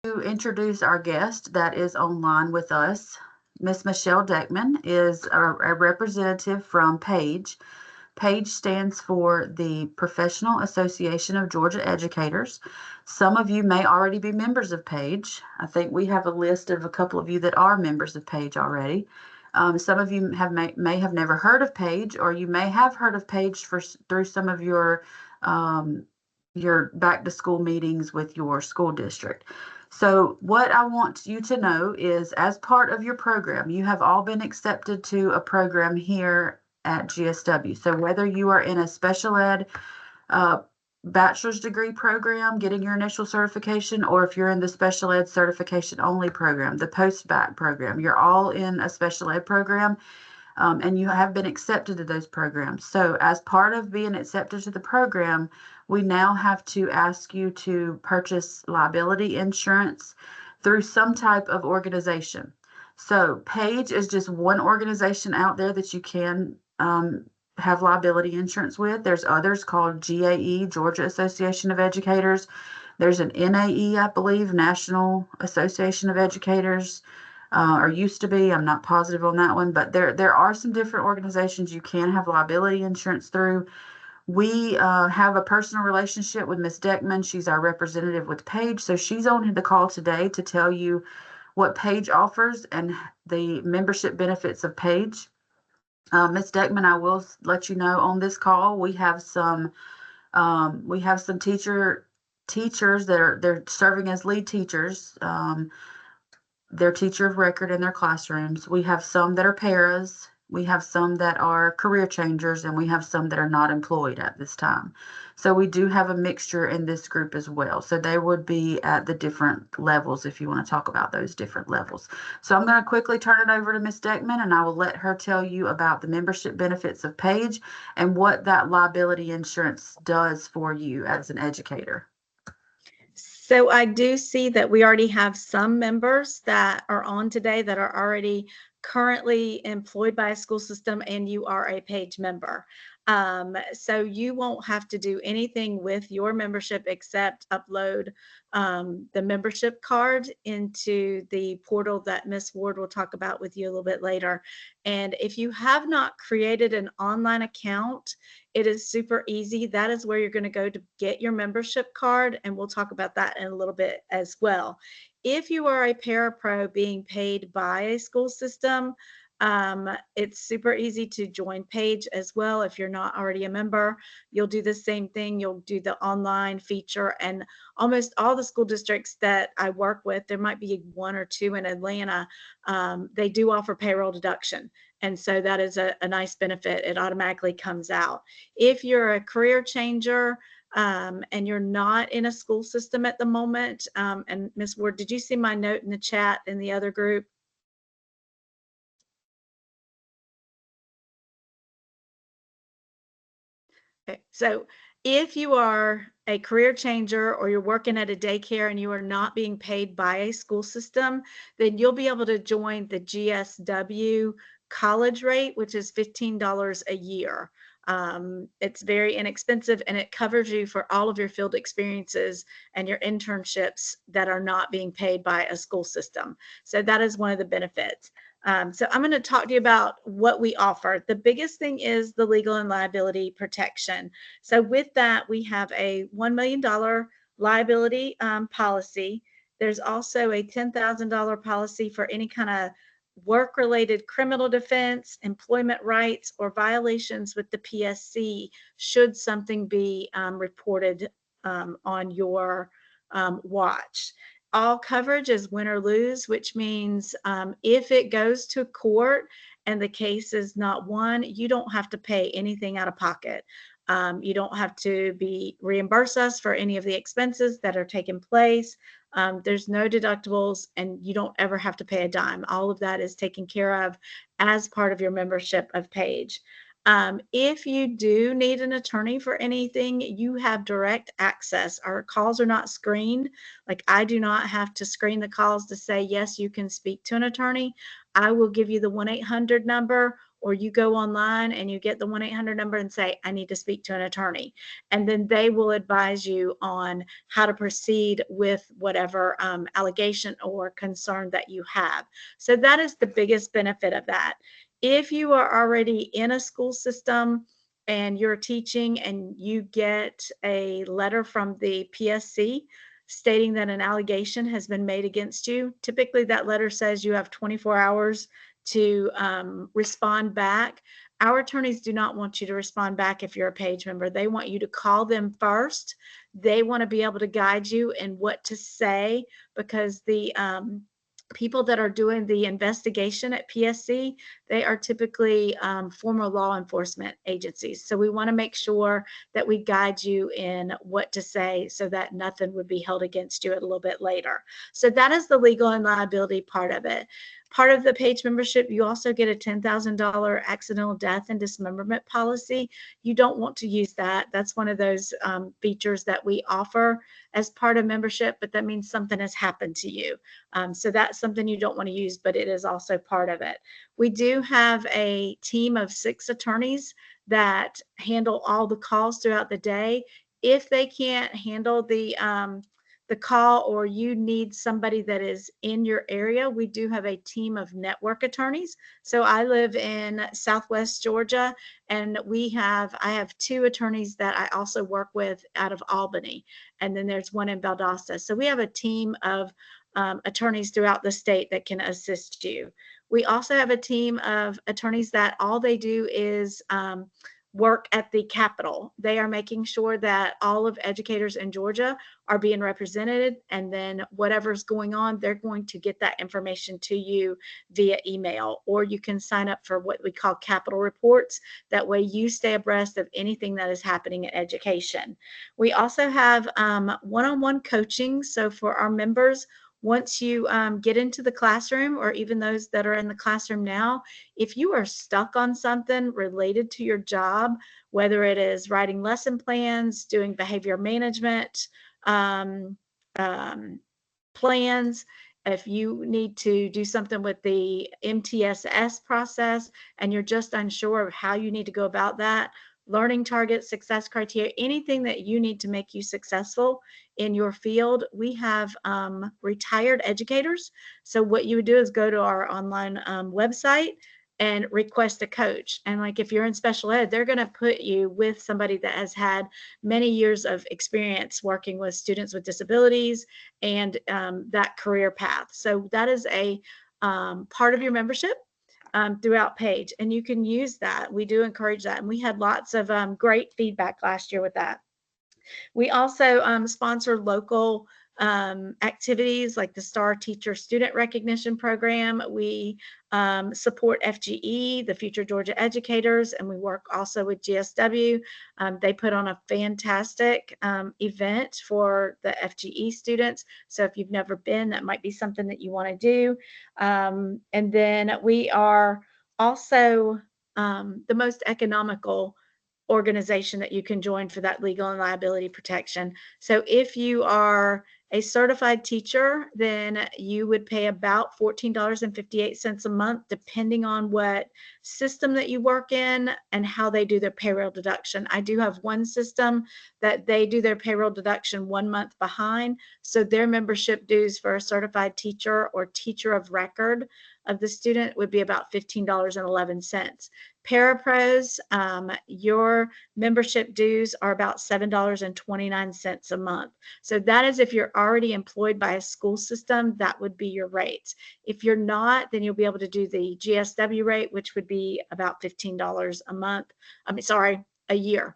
To introduce our guest that is online with us. Miss Michelle Deckman is a representative from PAGE. PAGE stands for the Professional Association of Georgia Educators. Some of you may already be members of PAGE. I think we have a list of a couple of you that are members of PAGE already. Some of you may have never heard of PAGE, or you may have heard of PAGE through some of your back to school meetings with your school district. So what I want you to know is, as part of your program, you have all been accepted to a program here at GSW. So whether you are in a special ed bachelor's degree program, getting your initial certification, or if you're in the special ed certification only program, the post-bac program, you're all in a special ed program. And you have been accepted to those programs. So as part of being accepted to the program, we now have to ask you to purchase liability insurance through some type of organization. So PAGE is just one organization out there that you can have liability insurance with. There's others called GAE, Georgia Association of Educators. There's an NAE, I believe, National Association of Educators. Or used to be. I'm not positive on that one, but there are some different organizations you can have liability insurance through. We have a personal relationship with Ms. Deckman. She's our representative with PAGE, so she's on the call today to tell you what PAGE offers and the membership benefits of PAGE. Ms. Deckman, I will let you know on this call we have some teachers that they're serving as lead teachers. They're teacher of record in their classrooms. We have some that are paras, we have some that are career changers, and we have some that are not employed at this time. So we do have a mixture in this group as well. So they would be at the different levels if you want to talk about those different levels. So I'm going to quickly turn it over to Ms. Deckman, and I will let her tell you about the membership benefits of PAGE and what that liability insurance does for you as an educator. So I do see that we already have some members that are on today that are already currently employed by a school system, and you are a PAGE member. So you won't have to do anything with your membership except upload the membership card into the portal that Ms. Ward will talk about with you a little bit later. And if you have not created an online account, it is super easy. That is where you're going to go to get your membership card, and we'll talk about that in a little bit as well. If you are a parapro being paid by a school system, it's super easy to join PAGE as well. If you're not already a member, you'll do the same thing. You'll do the online feature, and almost all the school districts that I work with, there might be one or two in Atlanta, they do offer payroll deduction. And so that is a nice benefit. It automatically comes out. If you're a career changer, and you're not in a school system at the moment, and Ms. Ward, did you see my note in the chat in the other group? Okay, so if you are a career changer or you're working at a daycare and you are not being paid by a school system, then you'll be able to join the GSW college rate, which is $15 a year. It's very inexpensive, and it covers you for all of your field experiences and your internships that are not being paid by a school system. So that is one of the benefits. So I'm going to talk to you about what we offer. The biggest thing is the legal and liability protection. So with that, we have a $1 million liability policy. There's also a $10,000 policy for any kind of work-related criminal defense, employment rights, or violations with the PSC should something be reported on your watch. All coverage is win or lose, which means if it goes to court and the case is not won, you don't have to pay anything out of pocket. You don't have to reimburse us for any of the expenses that are taking place. There's no deductibles, and you don't ever have to pay a dime. All of that is taken care of as part of your membership of PAGE. If you do need an attorney for anything, you have direct access. Our calls are not screened. Like, I do not have to screen the calls to say, yes, you can speak to an attorney. I will give you the 1-800 number, or you go online and you get the 1-800 number and say, I need to speak to an attorney. And then they will advise you on how to proceed with whatever allegation or concern that you have. So that is the biggest benefit of that. If you are already in a school system and you're teaching and you get a letter from the PSC stating that an allegation has been made against you, typically that letter says you have 24 hours to respond back. Our attorneys do not want you to respond back if you're a page member. They want you to call them first. They want to be able to guide you in what to say, because the people that are doing the investigation at PSC, they are typically former law enforcement agencies. So we want to make sure that we guide you in what to say so that nothing would be held against you a little bit later. So that is the legal and liability part of it. Part of the page membership, you also get a $10,000 accidental death and dismemberment policy. You don't want to use that. That's one of those features that we offer as part of membership, but that means something has happened to you. So that's something you don't want to use, but it is also part of it. We do have a team of 6 attorneys that handle all the calls throughout the day. If they can't handle the call, or you need somebody that is in your area, we do have a team of network attorneys. So I live in Southwest Georgia, and I have 2 attorneys that I also work with out of Albany, and then there's one in Valdosta. So we have a team of attorneys throughout the state that can assist you. We also have a team of attorneys that all they do is work at the Capitol. They are making sure that all of educators in Georgia are being represented, and then whatever's going on, they're going to get that information to you via email, or you can sign up for what we call Capitol reports. That way you stay abreast of anything that is happening in education. We also have one-on-one coaching. So for our members, once you get into the classroom, or even those that are in the classroom now, if you are stuck on something related to your job, whether it is writing lesson plans, doing behavior management plans, if you need to do something with the MTSS process and you're just unsure of how you need to go about that, learning targets, success criteria, anything that you need to make you successful in your field, we have retired educators. So what you would do is go to our online website and request a coach. And like if you're in special ed, they're going to put you with somebody that has had many years of experience working with students with disabilities and that career path. So that is a part of your membership throughout page, and you can use that. We do encourage that, and we had lots of great feedback last year with that. We also sponsor local activities like the STAR Teacher Student Recognition Program. We support FGE, the Future Georgia Educators, and we work also with GSW. They put on a fantastic event for the FGE students. So if you've never been, that might be something that you want to do. And then we are also the most economical organization that you can join for that legal and liability protection. So if you are a certified teacher, then you would pay about $14.58 a month, depending on what system that you work in and how they do their payroll deduction. I do have one system that they do their payroll deduction 1 month behind. So their membership dues for a certified teacher or teacher of record of the student would be about $15.11. Parapros, your membership dues are about $7.29 a month. So that is if you're already employed by a school system, that would be your rates. If you're not, then you'll be able to do the GSW rate, which would be about $15 a month. A year.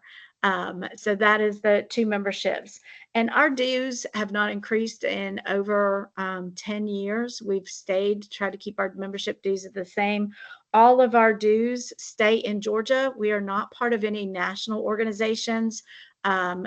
So that is the 2 memberships. And our dues have not increased in over 10 years. We've tried to keep our membership dues at the same. All of our dues stay in Georgia. We are not part of any national organizations.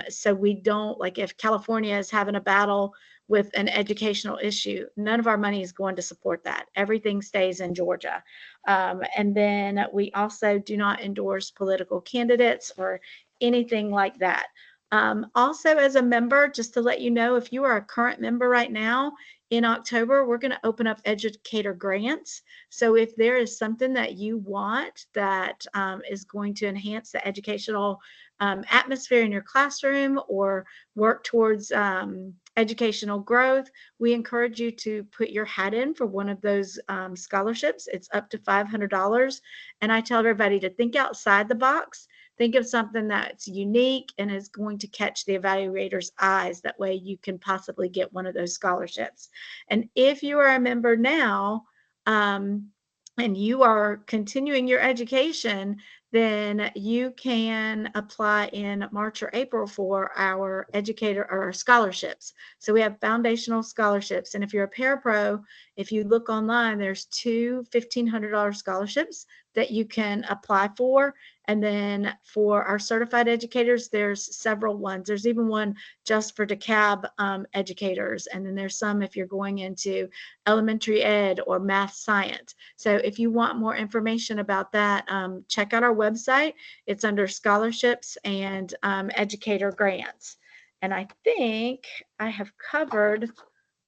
So we don't, like if California is having a battle with an educational issue, none of our money is going to support that. Everything stays in Georgia. And then we also do not endorse political candidates or anything like that. Also, as a member, just to let you know, if you are a current member right now, in October, we're going to open up educator grants. So if there is something that you want that is going to enhance the educational atmosphere in your classroom or work towards educational growth, we encourage you to put your hat in for one of those scholarships. It's up to $500. And I tell everybody to think outside the box. Think of something that's unique and is going to catch the evaluator's eyes. That way you can possibly get one of those scholarships. And if you are a member now, and you are continuing your education, then you can apply in March or April for our educator or our scholarships. So we have foundational scholarships. And if you're a parapro, if you look online, there's two $1,500 scholarships that you can apply for. And then for our certified educators, there's several ones. There's even one just for DeKalb educators. And then there's some if you're going into elementary ed or math science. So if you want more information about that, check out our website. It's under scholarships and educator grants. And I think I have covered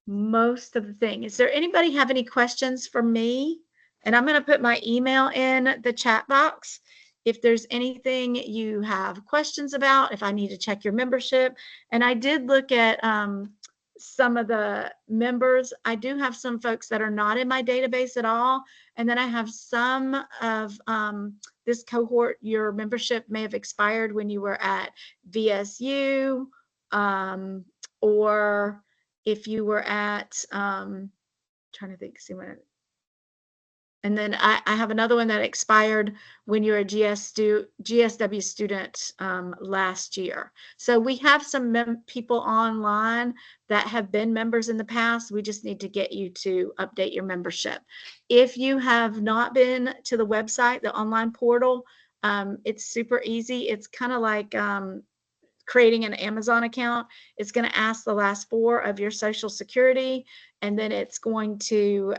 most of the thing. Is there anybody have any questions for me? And I'm going to put my email in the chat box. If there's anything you have questions about, if I need to check your membership. And I did look at some of the members. I do have some folks that are not in my database at all. And then I have some of this cohort, your membership may have expired when you were at VSU or if you were at, trying to think, see when, and then I have another one that expired when you were a GSW student last year. So we have some people online that have been members in the past. We just need to get you to update your membership. If you have not been to the website, the online portal, it's super easy. It's kind of like creating an Amazon account. It's going to ask the last four of your social security, and then it's going to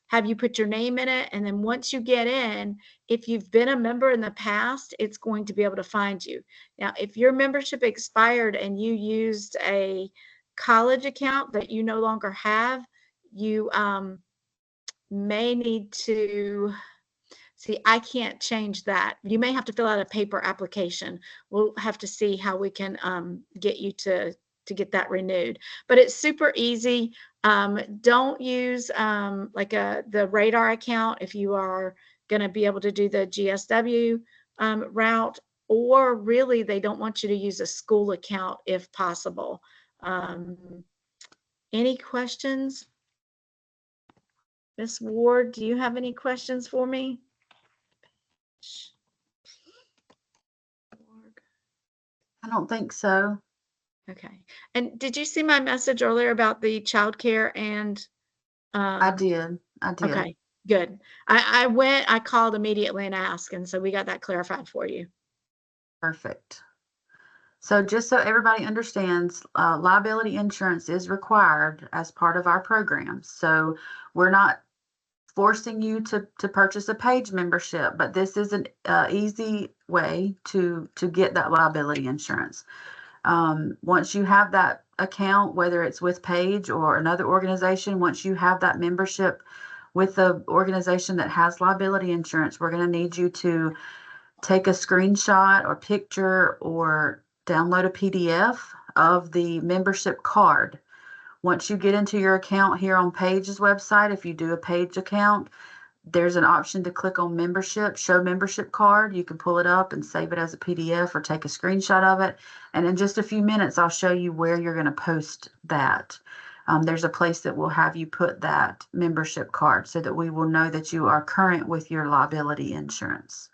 have you put your name in it. And then once you get in, if you've been a member in the past, it's going to be able to find you. Now, if your membership expired and you used a college account that you no longer have, you may need to see, I can't change that. You may have to fill out a paper application. We'll have to see how we can get you to get that renewed. But it's super easy. Don't use like the radar account if you are going to be able to do the GSW route, or really they don't want you to use a school account if possible. Any questions? Ms. Ward, do you have any questions for me? I don't think so. Okay. And did you see my message earlier about the childcare and I did. okay, good. I called immediately and asked, and so we got that clarified for you. Perfect. So just so everybody understands, liability insurance is required as part of our program. So we're not forcing you to purchase a page membership, but this is an easy way to get that liability insurance. Once you have that account, whether it's with Page or another organization, once you have that membership with the organization that has liability insurance, we're going to need you to take a screenshot or picture or download a PDF of the membership card. Once you get into your account here on Page's website, if you do a Page account, there's an option to click on membership, show membership card. You can pull it up and save it as a PDF or take a screenshot of it. And in just a few minutes, I'll show you where you're going to post that. There's a place that will have you put that membership card so that we will know that you are current with your liability insurance.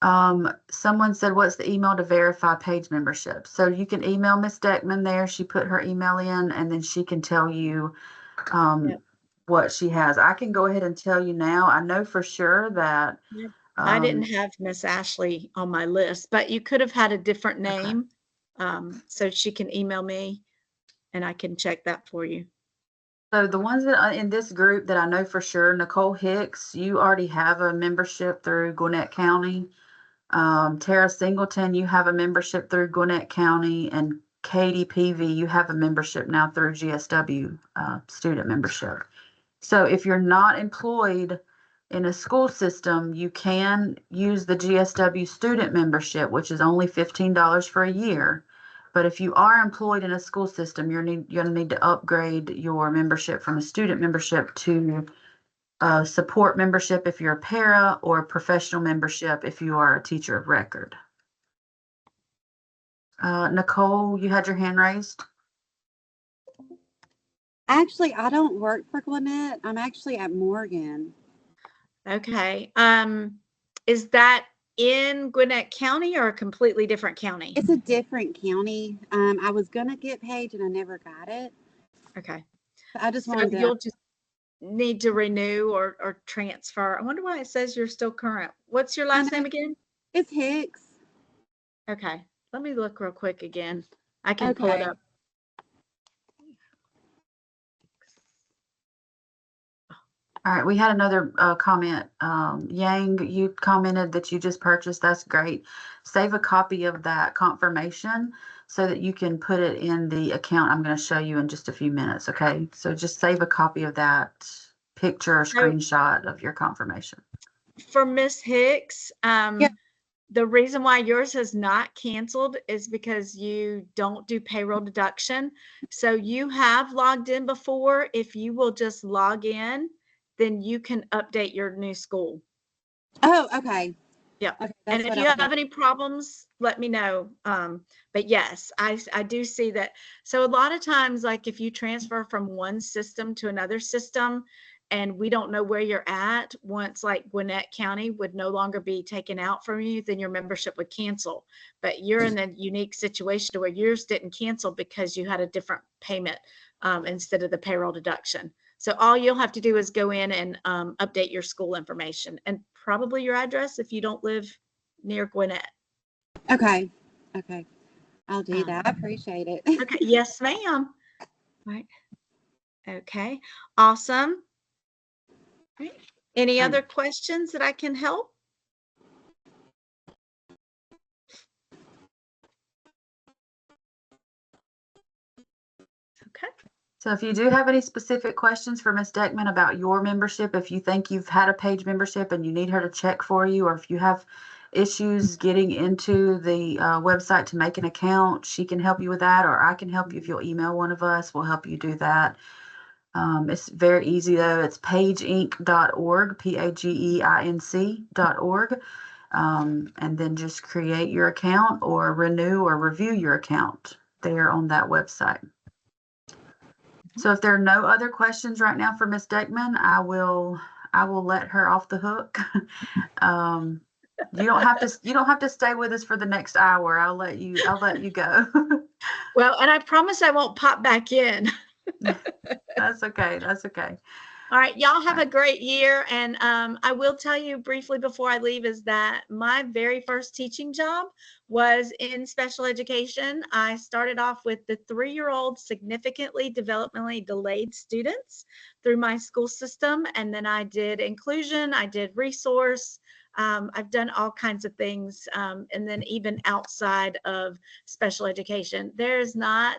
Someone said, what's the email to verify Page membership? So you can email Miss Deckman there. She put her email in, and then she can tell you what she has. I can go ahead and tell you now. I know for sure that I didn't have Miss Ashley on my list, but you could have had a different name. Okay. So she can email me and I can check that for you. So the ones that in this group that I know for sure, Nicole Hicks, you already have a membership through Gwinnett County. Tara Singleton, you have a membership through Gwinnett County, and Katie Peavy, you have a membership now through GSW student membership. So if you're not employed in a school system, you can use the GSW student membership, which is only $15 for a year. But if you are employed in a school system, you're going to need to upgrade your membership from a student membership to a support membership if you're a para, or a professional membership if you are a teacher of record. Nicole, you had your hand raised. Actually, I don't work for Gwinnett. I'm actually at Morgan. Okay. Is that in Gwinnett County or a completely different county? It's a different county. I was gonna get Paige and I never got it. Okay. I just So wanted to. you'll just need to renew or transfer. I wonder why it says you're still current. What's your last name again? It's Hicks. Okay. Let me look real quick again. I can pull it up. All right, we had another comment. Yang, you commented that you just purchased. That's great. Save a copy of that confirmation so that you can put it in the account I'm going to show you in just a few minutes, okay? So just save a copy of that picture or screenshot of your confirmation. For Miss Hicks, Yeah. the reason why yours has not canceled is because you don't do payroll deduction. So you have logged in before. If you will just log in, then you can update your new school. Oh, okay. Yeah. Okay, And if you have any problems, let me know. But yes, I do see that. So a lot of times, like if you transfer from one system to another system and we don't know where you're at, once like Gwinnett County would no longer be taken out from you, then your membership would cancel. But you're in a unique situation where yours didn't cancel because you had a different payment instead of the payroll deduction. So all you'll have to do is go in and update your school information and probably your address if you don't live near Gwinnett. Okay. Okay. I'll do that. I appreciate it. Okay. Yes, ma'am. Right. Okay. Awesome. Right. Any other questions that I can help? Okay. So if you do have any specific questions for Ms. Deckman about your membership, if you think you've had a Paige membership and you need her to check for you, or if you have issues getting into the website to make an account, she can help you with that, or I can help you. If you'll email one of us, we'll help you do that. It's very easy though. It's pageinc.org, pageinc.org. And then just create your account or renew or review your account there on that website. So if there are no other questions right now for Ms. Deckman, I will let her off the hook. You don't have to stay with us for the next hour. I'll let you go. Well, and I promise I won't pop back in. That's okay. That's okay. All right, y'all have a great year. And I will tell you briefly before I leave is that my very first teaching job was in special education. I started off with the 3-year-old significantly developmentally delayed students through my school system. And then I did inclusion, I did resource. I've done all kinds of things. And then even outside of special education, there is not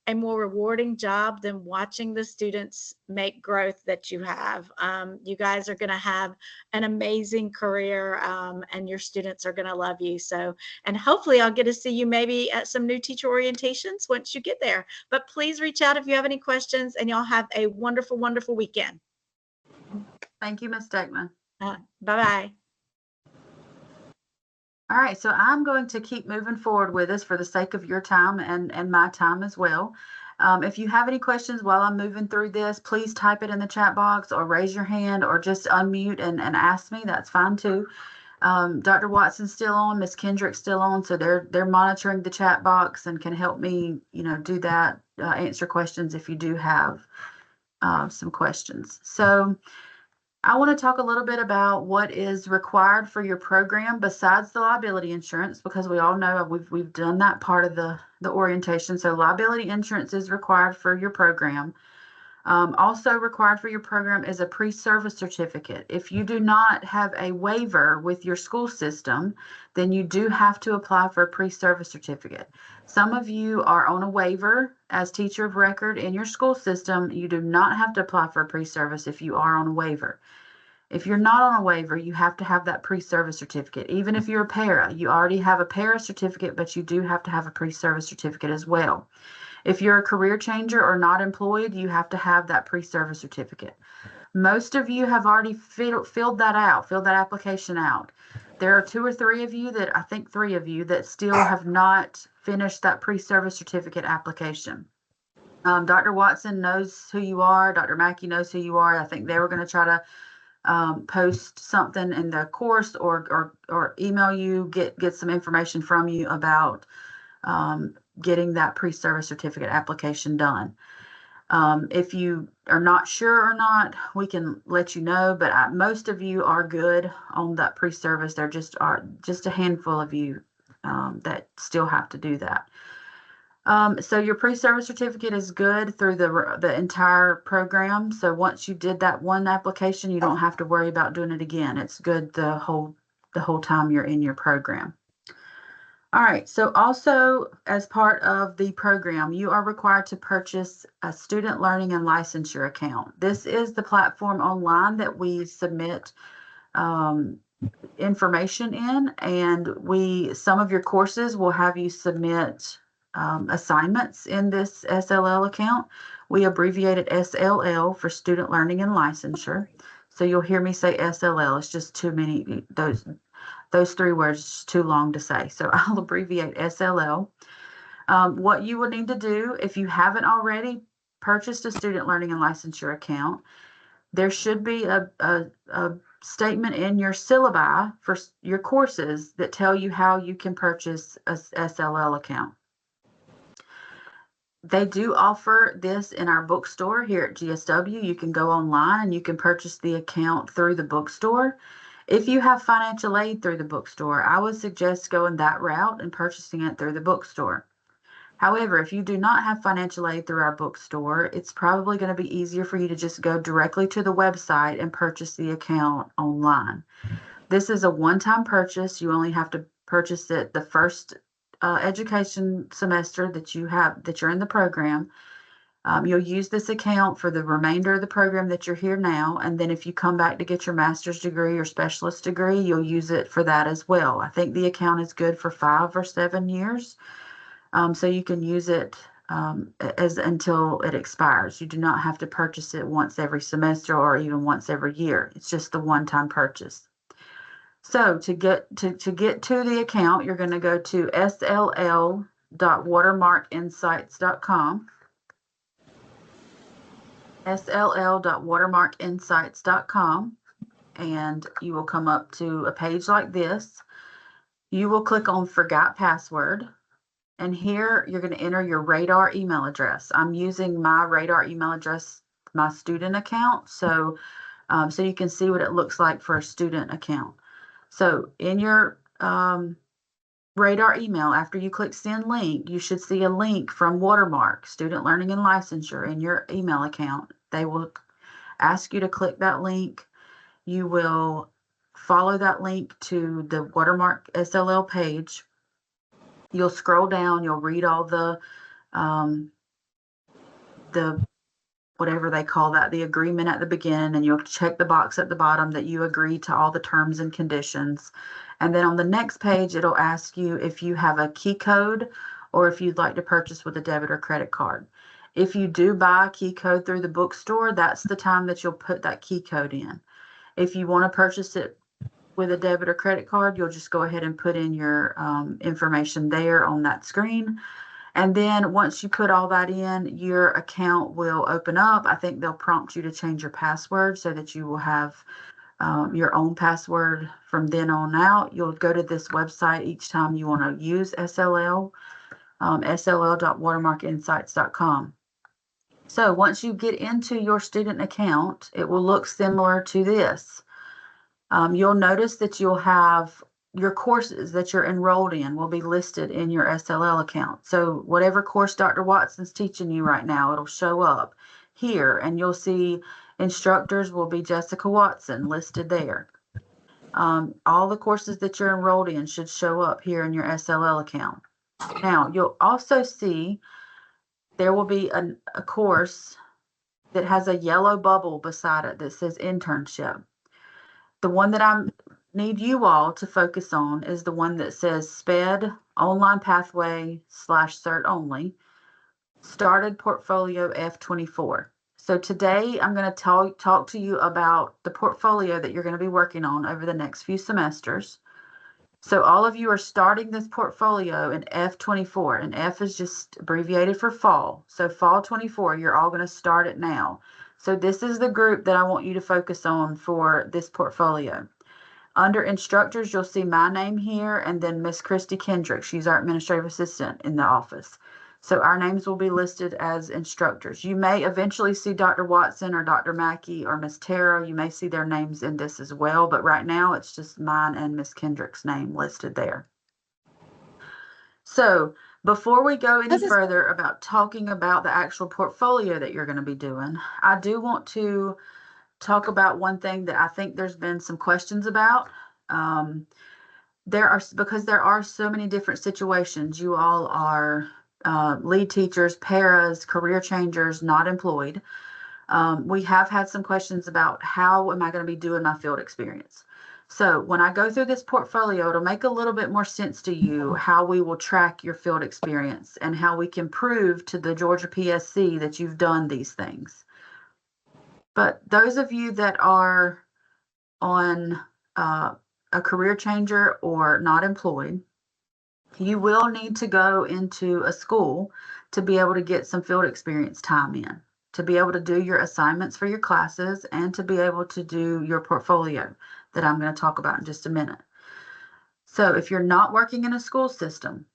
a more rewarding job than watching the students make growth that you have. You guys are going to have an amazing career, and your students are going to love you. So, and hopefully I'll get to see you maybe at some new teacher orientations once you get there. But please reach out if you have any questions, and y'all have a wonderful, wonderful weekend. Thank you, Ms. Deckman. Bye-bye. All right, so I'm going to keep moving forward with this for the sake of your time and my time as well. If you have any questions while I'm moving through this, please type it in the chat box or raise your hand or just unmute and ask me. That's fine too. Dr. Watson's still on, Ms. Kendrick's still on, so they're monitoring the chat box and can help me, do that, answer questions if you do have some questions. So I want to talk a little bit about what is required for your program besides the liability insurance, because we all know we've done that part of the orientation. So liability insurance is required for your program. Also required for your program is a pre-service certificate. If you do not have a waiver with your school system, then you do have to apply for a pre-service certificate. Some of you are on a waiver as teacher of record in your school system. You do not have to apply for a pre-service if you are on a waiver. If you're not on a waiver, you have to have that pre-service certificate. Even if you're a para, you already have a para certificate, but you do have to have a pre-service certificate as well. If you're a career changer or not employed, you have to have that pre-service certificate. Most of you have already filled that application out. There are 2 or 3 of you I think 3 of you that still have not finished that pre-service certificate application. Dr. Watson knows who you are. Dr. Mackey knows who you are. I think they were going to try to post something in the course or email you, get some information from you about getting that pre-service certificate application done. If you are not sure or not, we can let you know, but most of you are good on that pre-service. There just a handful of you that still have to do that. So your pre-service certificate is good through the entire program. So once you did that one application, you don't have to worry about doing it again. It's good the whole time you're in your program. All right, so also as part of the program, you are required to purchase a student learning and licensure account. This is the platform online that we submit information in, and some of your courses will have you submit assignments in this SLL account. We abbreviate it SLL for student learning and licensure. So you'll hear me say SLL. It's just too many, those 3 words too long to say. So I'll abbreviate SLL. What you will need to do, if you haven't already purchased a student learning and licensure account, there should be a statement in your syllabi for your courses that tell you how you can purchase a SLL account. They do offer this in our bookstore here at GSW. You can go online and you can purchase the account through the bookstore. If you have financial aid through the bookstore, I would suggest going that route and purchasing it through the bookstore. However, if you do not have financial aid through our bookstore, it's probably going to be easier for you to just go directly to the website and purchase the account online. This is a one-time purchase. You only have to purchase it the first education semester that you're in the program. You'll use this account for the remainder of the program that you're here now, and then if you come back to get your master's degree or specialist degree, you'll use it for that as well. I think the account is good for 5 or 7 years, so you can use it until it expires. You do not have to purchase it once every semester or even once every year. It's just the one-time purchase. So to get to the account, you're going to go to sll.watermarkinsights.com. sll.watermarkinsights.com, and you will come up to a page like this. You will click on Forgot Password, and here you're going to enter your Radar email address. I'm using my Radar email address, my student account, so you can see what it looks like for a student account. So in your Radar email, after you click Send Link, you should see a link from Watermark, Student Learning and Licensure, in your email account. They will ask you to click that link. You will follow that link to the Watermark SLL page. You'll scroll down, you'll read all the whatever they call that, the agreement at the beginning, and you'll check the box at the bottom that you agree to all the terms and conditions. And then on the next page, it'll ask you if you have a key code or if you'd like to purchase with a debit or credit card. If you do buy a key code through the bookstore, that's the time that you'll put that key code in. If you want to purchase it with a debit or credit card, you'll just go ahead and put in your information there on that screen. And then once you put all that in, your account will open up. I think they'll prompt you to change your password so that you will have your own password from then on out. You'll go to this website each time you want to use SLL, sll.watermarkinsights.com. So once you get into your student account, it will look similar to this. You'll notice that you'll have your courses that you're enrolled in will be listed in your SLL account. So whatever course Dr. Watson's teaching you right now, it'll show up. here, and you'll see instructors will be Jessica Watson listed there. All the courses that you're enrolled in should show up here in your SLL account. Now, you'll also see there will be a course that has a yellow bubble beside it that says internship. The one that I need you all to focus on is the one that says SPED online pathway / cert only, started portfolio F24. So today I'm going to talk to you about the portfolio that you're going to be working on over the next few semesters. So all of you are starting this portfolio in F24, and F is just abbreviated for fall. So fall 24, you're all going to start it now. So this is the group that I want you to focus on for this portfolio. Under instructors, you'll see my name here, and then Miss Christy Kendrick. She's our administrative assistant in the office. So our names will be listed as instructors. You may eventually see Dr. Watson or Dr. Mackey or Miss Tara. You may see their names in this as well, but right now it's just mine and Miss Kendrick's name listed there. So before we go any further about talking about the actual portfolio that you're going to be doing, I do want to talk about one thing that I think there's been some questions about. Because there are so many different situations. You all are lead teachers, paras, career changers, not employed. We have had some questions about how am I going to be doing my field experience. So when I go through this portfolio, it'll make a little bit more sense to you how we will track your field experience and how we can prove to the Georgia PSC that you've done these things. But those of you that are on a career changer or not employed, you will need to go into a school to be able to get some field experience time in, to be able to do your assignments for your classes, and to be able to do your portfolio that I'm going to talk about in just a minute. So if you're not working in a school system,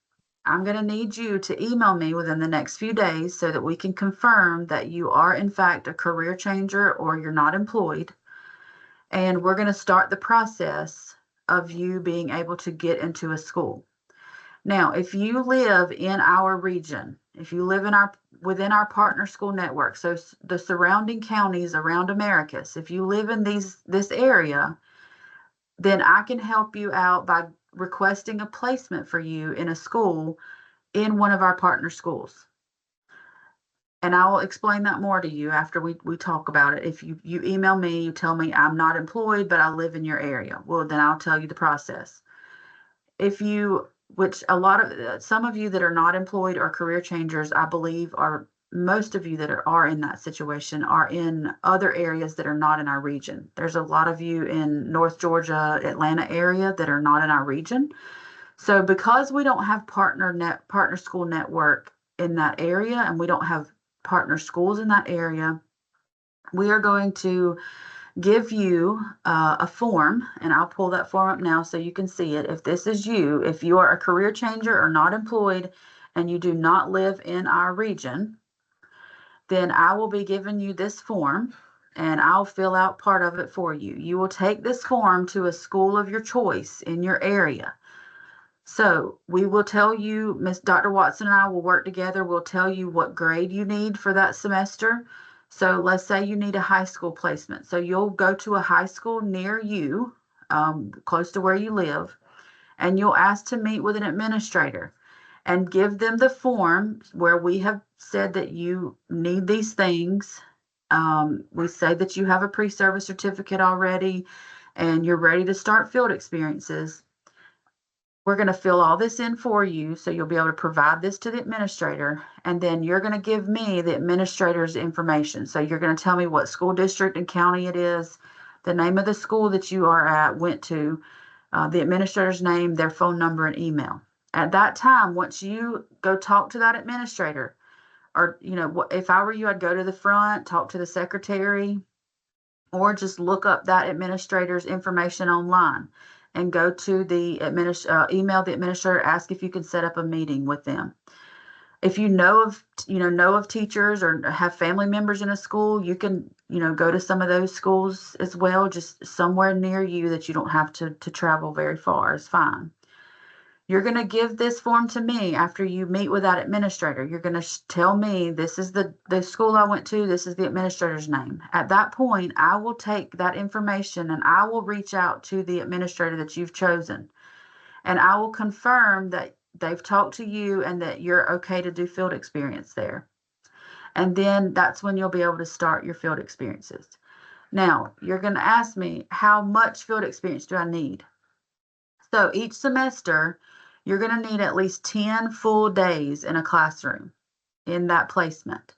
I'm going to need you to email me within the next few days so that we can confirm that you are in fact a career changer or you're not employed. And we're going to start the process of you being able to get into a school. Now, if you live in our region, if you live within our partner school network, so the surrounding counties around Americus, if you live in this area, then I can help you out by requesting a placement for you in a school in one of our partner schools. And I will explain that more to you after we talk about it. If you email me, you tell me I'm not employed, but I live in your area. Well, then I'll tell you the process. Some of you that are not employed or career changers, I believe, most of you that are in that situation are in other areas that are not in our region. There's a lot of you in North Georgia, Atlanta area that are not in our region. So because we don't have partner school network in that area, and we don't have partner schools in that area, we are going to give you a form, and I'll pull that form up now so you can see it. If this is you, if you are a career changer or not employed and you do not live in our region, then I will be giving you this form and I'll fill out part of it for you. You will take this form to a school of your choice in your area. So we will tell you, Dr. Watson and I will work together. We'll tell you what grade you need for that semester. So let's say you need a high school placement. So you'll go to a high school near you, close to where you live, and you'll ask to meet with an administrator and give them the form where we have said that you need these things. We say that you have a pre-service certificate already and you're ready to start field experiences. We're going to fill all this in for you, so you'll be able to provide this to the administrator, and then you're going to give me the administrator's information. So you're going to tell me what school district and county it is, the name of the school that you went to, the administrator's name, their phone number, and email. At that time, once you go talk to that administrator, or if I were you, I'd go to the front, talk to the secretary, or just look up that administrator's information online and go to the email the administrator, ask if you can set up a meeting with them. If you know of teachers or have family members in a school, you can, go to some of those schools as well, just somewhere near you that you don't have to travel very far is fine. You're going to give this form to me after you meet with that administrator. You're going to tell me, this is the school I went to, this is the administrator's name. At that point, I will take that information and I will reach out to the administrator that you've chosen. And I will confirm that they've talked to you and that you're okay to do field experience there. And then that's when you'll be able to start your field experiences. Now, you're going to ask me, how much field experience do I need? So each semester, you're going to need at least 10 full days in a classroom in that placement.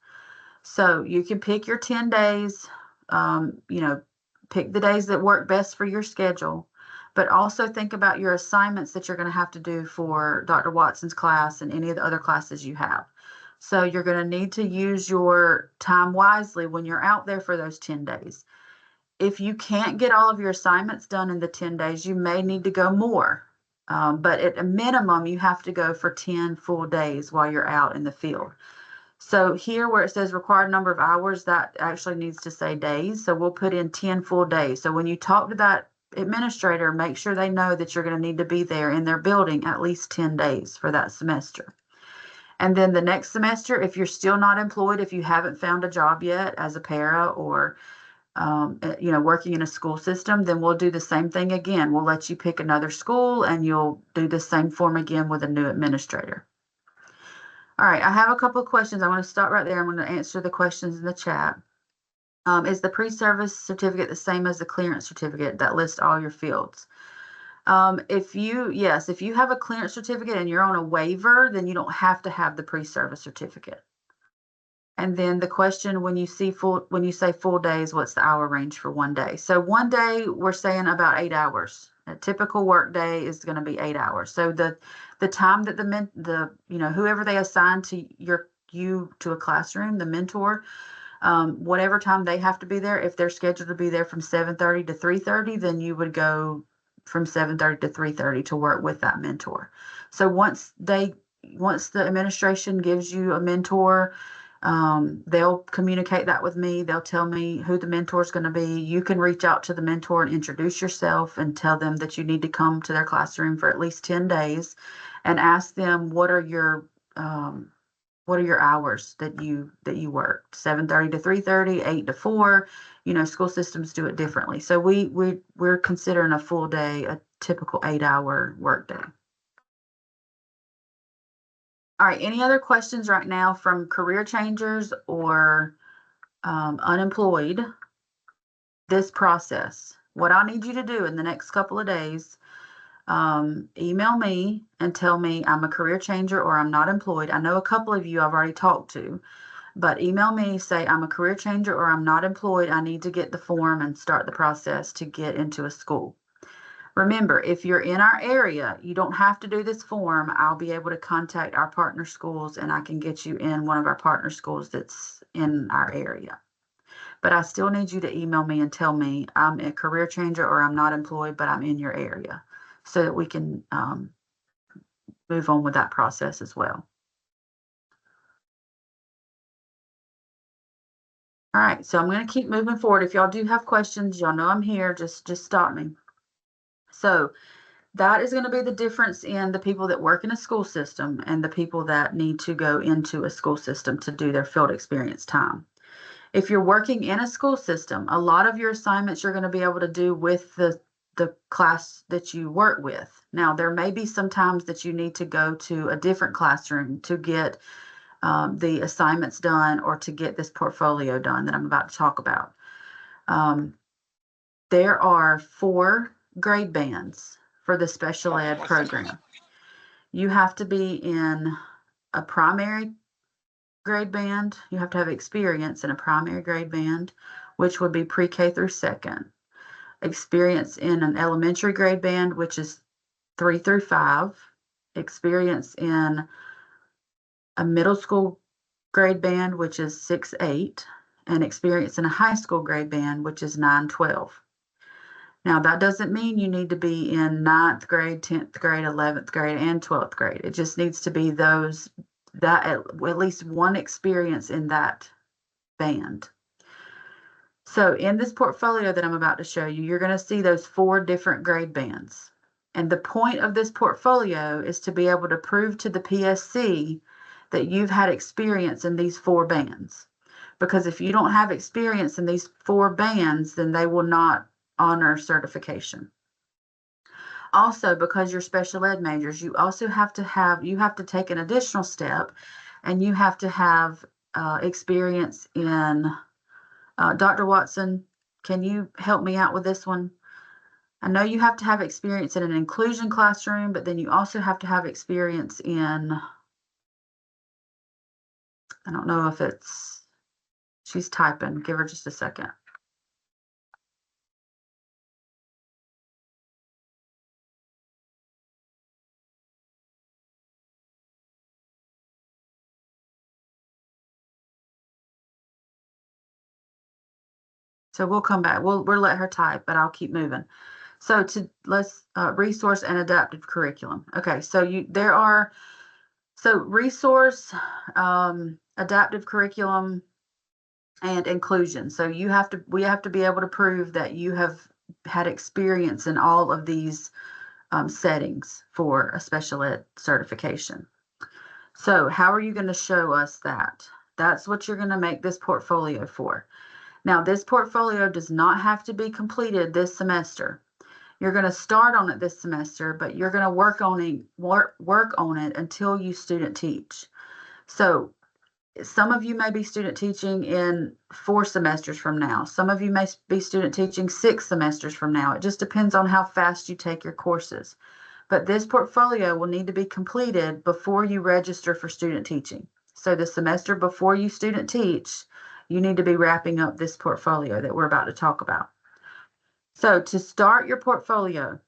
So you can pick your 10 days, pick the days that work best for your schedule, but also think about your assignments that you're going to have to do for Dr. Watson's class and any of the other classes you have. So you're going to need to use your time wisely when you're out there for those 10 days. If you can't get all of your assignments done in the 10 days, you may need to go more. But at a minimum, you have to go for 10 full days while you're out in the field. So here where it says required number of hours, that actually needs to say days. So we'll put in 10 full days. So when you talk to that administrator, make sure they know that you're going to need to be there in their building at least 10 days for that semester. And then the next semester, if you're still not employed, if you haven't found a job yet as a para or working in a school system, then we'll do the same thing again. We'll let you pick another school and you'll do the same form again with a new administrator. All right, I have a couple of questions. I want to start right there. I'm going to answer the questions in the chat. Is the pre-service certificate the same as the clearance certificate that lists all your fields? If you have a clearance certificate and you're on a waiver, then you don't have to have the pre-service certificate. And then the question, when you say full days, what's the hour range for one day? So one day we're saying about 8 hours. A typical work day is going to be 8 hours. So the time that whoever they assign to you to a classroom, the mentor, whatever time they have to be there, if they're scheduled to be there from 7:30 to 3:30, then you would go from 7:30 to 3:30 to work with that mentor. So once the administration gives you a mentor, they'll communicate that with me. They'll tell me who the mentor is going to be. You can reach out to the mentor and introduce yourself and tell them that you need to come to their classroom for at least 10 days and ask them what are your hours that you work, 7:30 to 3:30, 8 to 4. School systems do it differently. So we're considering a full day, a typical 8-hour work day. All right, any other questions right now from career changers or unemployed? This process, what I need you to do in the next couple of days, email me and tell me I'm a career changer or I'm not employed. I know a couple of you I've already talked to, but email me, say I'm a career changer or I'm not employed. I need to get the form and start the process to get into a school. Remember, if you're in our area, you don't have to do this form. I'll be able to contact our partner schools and I can get you in one of our partner schools that's in our area. But I still need you to email me and tell me I'm a career changer or I'm not employed, but I'm in your area so that we can move on with that process as well. All right, so I'm going to keep moving forward. If y'all do have questions, y'all know I'm here. Just stop me. So that is going to be the difference in the people that work in a school system and the people that need to go into a school system to do their field experience time. If you're working in a school system, a lot of your assignments you're going to be able to do with the class that you work with. Now, there may be some times that you need to go to a different classroom to get the assignments done or to get this portfolio done that I'm about to talk about. There are 4 grade bands for the special ed program. You have to be in a primary grade band. You have to have experience in a primary grade band, which would be pre-K through 2nd. Experience in an elementary grade band, which is 3 through 5. Experience in a middle school grade band, which is 6-8, and experience in a high school grade band, which is 9-12. Now, that doesn't mean you need to be in 9th grade, 10th grade, 11th grade, and 12th grade. It just needs to be that at least one experience in that band. So in this portfolio that I'm about to show you, you're going to see those 4 different grade bands. And the point of this portfolio is to be able to prove to the PSC that you've had experience in these 4 bands. Because if you don't have experience in these 4 bands, then they will not honor certification. Also, because you're special ed majors, you also have to take an additional step, and you have to have experience in, Dr. Watson, can you help me out with this one? I know you have to have experience in an inclusion classroom, but then you also have to have experience in, I don't know if it's, she's typing, give her just a second. So we'll come back. We'll let her type, but I'll keep moving. So let's resource and adaptive curriculum. Okay, so resource, adaptive curriculum, and inclusion. So we have to be able to prove that you have had experience in all of these settings for a special ed certification. So how are you going to show us that? That's what you're going to make this portfolio for. Now, this portfolio does not have to be completed this semester. You're going to start on it this semester, but you're going to work on it until you student teach. So some of you may be student teaching in 4 semesters from now. Some of you may be student teaching 6 semesters from now. It just depends on how fast you take your courses. But this portfolio will need to be completed before you register for student teaching. So the semester before you student teach, you need to be wrapping up this portfolio that we're about to talk about. So to start your portfolio,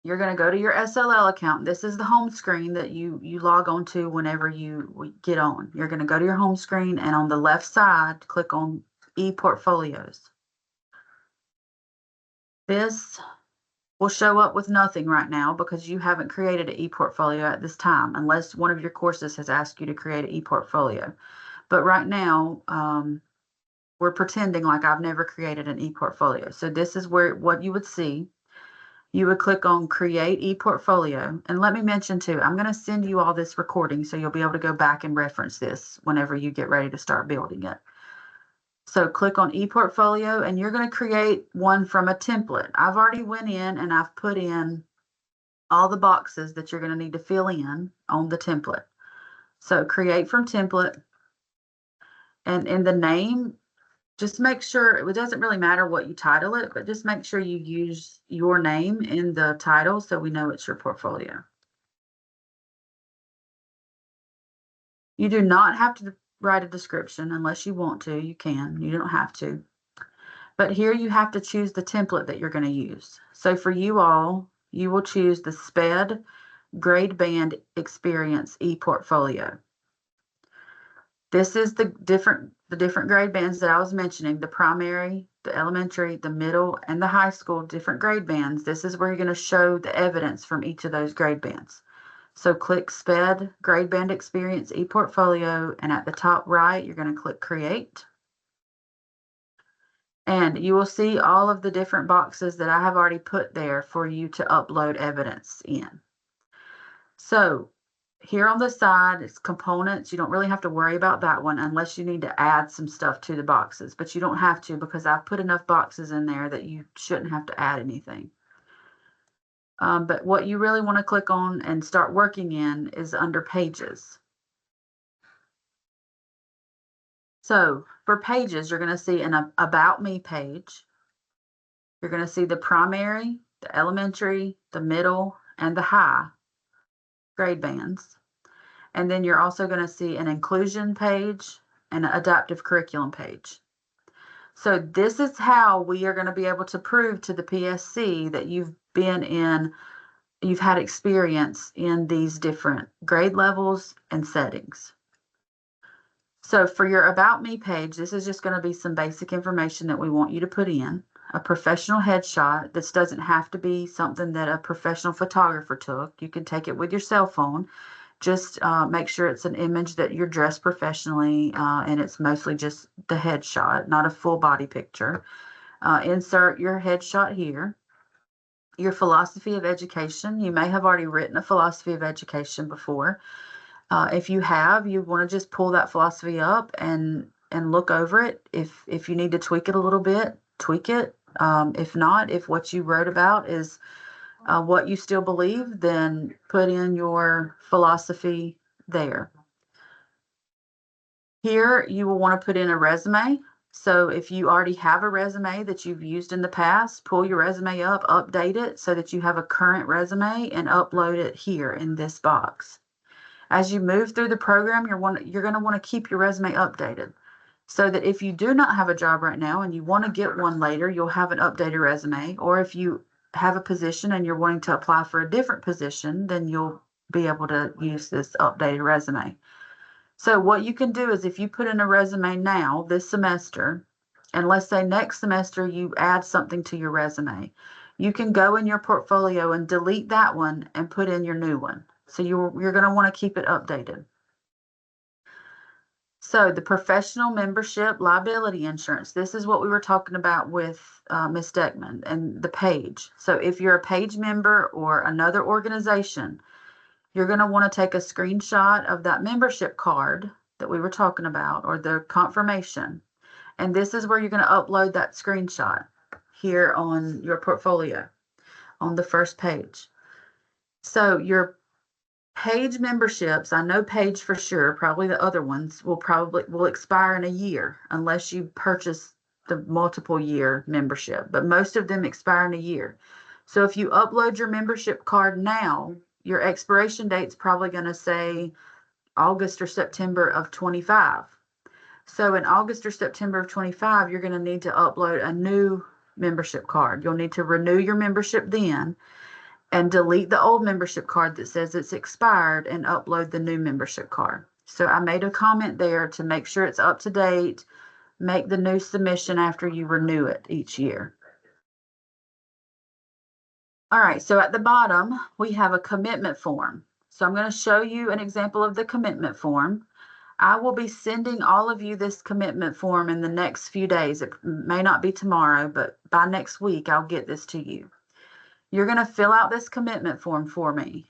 you're going to go to your SLL account. This is the home screen that you log on to whenever you get on. You're going to go to your home screen, and on the left side, click on ePortfolios. This will show up with nothing right now because you haven't created an ePortfolio at this time, unless one of your courses has asked you to create an ePortfolio. But right now, we're pretending like I've never created an ePortfolio. So this is what you would see. You would click on Create ePortfolio. And let me mention too, I'm going to send you all this recording so you'll be able to go back and reference this whenever you get ready to start building it. So click on ePortfolio, and you're going to create one from a template. I've already went in and I've put in all the boxes that you're going to need to fill in on the template. So create from template, and in the name, just make sure, it doesn't really matter what you title it, but just make sure you use your name in the title so we know it's your portfolio. You do not have to write a description unless you want to. You can, you don't have to. But here you have to choose the template that you're going to use. So for you all, you will choose the SPED Grade Band Experience ePortfolio. This is the different grade bands that I was mentioning, the primary, the elementary, the middle, and the high school different grade bands. This is where you're going to show the evidence from each of those grade bands. So click SPED Grade Band Experience ePortfolio, and at the top right, you're going to click Create. And you will see all of the different boxes that I have already put there for you to upload evidence in. So here on the side, it's components. You don't really have to worry about that one unless you need to add some stuff to the boxes, but you don't have to because I've put enough boxes in there that you shouldn't have to add anything. But what you really want to click on and start working in is under pages. So for pages, you're going to see an About Me page. You're going to see the primary, the elementary, the middle, and the high grade bands. And then you're also going to see an inclusion page and an adaptive curriculum page. So this is how we are going to be able to prove to the PSC that you've had experience in these different grade levels and settings. So for your About Me page, this is just going to be some basic information that we want you to put in. A professional headshot. This doesn't have to be something that a professional photographer took. You can take it with your cell phone. Just make sure it's an image that you're dressed professionally, and it's mostly just the headshot, not a full body picture. Insert your headshot here. your philosophy of education. You may have already written a philosophy of education before. If you have, you want to just pull that philosophy up and look over it. If you need to tweak it a little bit, tweak it. If not, if what you wrote about is what you still believe, then put in your philosophy there. Here, you will want to put in a resume. So if you already have a resume that you've used in the past, pull your resume up, update it so that you have a current resume and upload it here in this box. As you move through the program, you're going to want to keep your resume updated so that if you do not have a job right now and you want to get one later, you'll have an updated resume. Or if you have a position and you're wanting to apply for a different position, then you'll be able to use this updated resume. So what you can do is if you put in a resume now this semester, and let's say next semester you add something to your resume, you can go in your portfolio and delete that one and put in your new one. So you're going to want to keep it updated. So the professional membership liability insurance, this is what we were talking about with Ms. Deckman and the page. So if you're a page member or another organization, you're going to want to take a screenshot of that membership card that we were talking about or the confirmation. And this is where you're going to upload that screenshot here on your portfolio on the first page. So your page memberships, I know Page for sure, probably the other ones will expire in a year unless you purchase the multiple year membership, but most of them expire in a year. So if you upload your membership card now, your expiration date's probably going to say August or September of 25. So in August or September of 25, you're going to need to upload a new membership card. You'll need to renew your membership then and delete the old membership card that says it's expired and upload the new membership card. So I made a comment there to make sure it's up to date. Make the new submission after you renew it each year. All right, so at the bottom, we have a commitment form. So I'm going to show you an example of the commitment form. I will be sending all of you this commitment form in the next few days. It may not be tomorrow, but by next week, I'll get this to you. You're going to fill out this commitment form for me.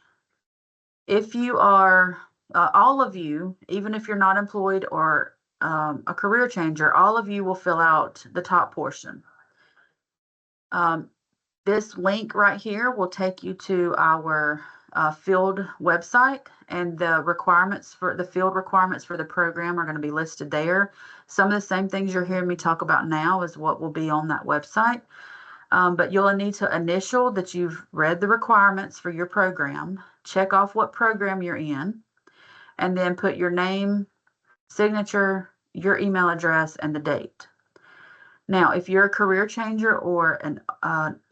If you are, all of you, even if you're not employed or a career changer, all of you will fill out the top portion. This link right here will take you to our field website, and the field requirements for the program are going to be listed there. Some of the same things you're hearing me talk about now is what will be on that website. But you'll need to initial that you've read the requirements for your program, check off what program you're in, and then put your name, signature, your email address, and the date. Now, if you're a career changer or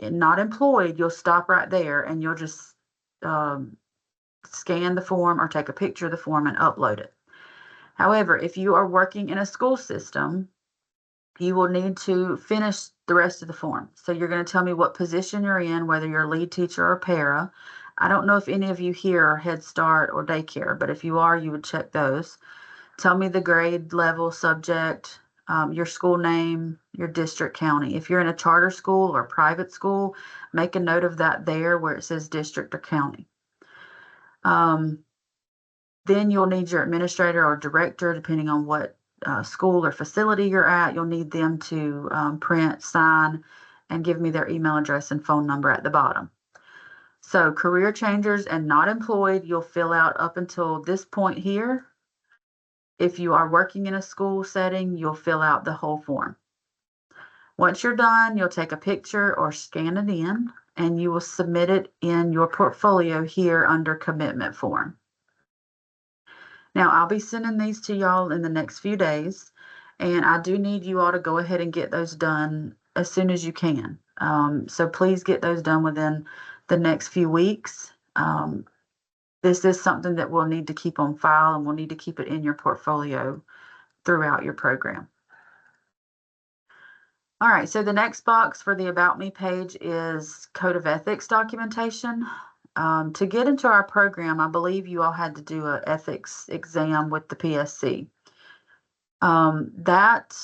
not employed, you'll stop right there and you'll just scan the form or take a picture of the form and upload it. However, if you are working in a school system, you will need to finish the rest of the form. So you're going to tell me what position you're in, whether you're a lead teacher or para. I don't know if any of you here are Head Start or daycare, but if you are, you would check those. Tell me the grade, level, subject, your school name, your district, county. If you're in a charter school or private school, make a note of that there where it says district or county. Then you'll need your administrator or director, depending on what school or facility you're at. You'll need them to print, sign, and give me their email address and phone number at the bottom. So career changers and not employed, you'll fill out up until this point here. If you are working in a school setting, you'll fill out the whole form. Once you're done, you'll take a picture or scan it in, and you will submit it in your portfolio here under commitment form. Now, I'll be sending these to y'all in the next few days, and I do need you all to go ahead and get those done as soon as you can. So please get those done within the next few weeks. This is something that we'll need to keep on file, and we'll need to keep it in your portfolio throughout your program. All right, so the next box for the About Me page is Code of Ethics documentation. To get into our program, I believe you all had to do an ethics exam with the PSC. That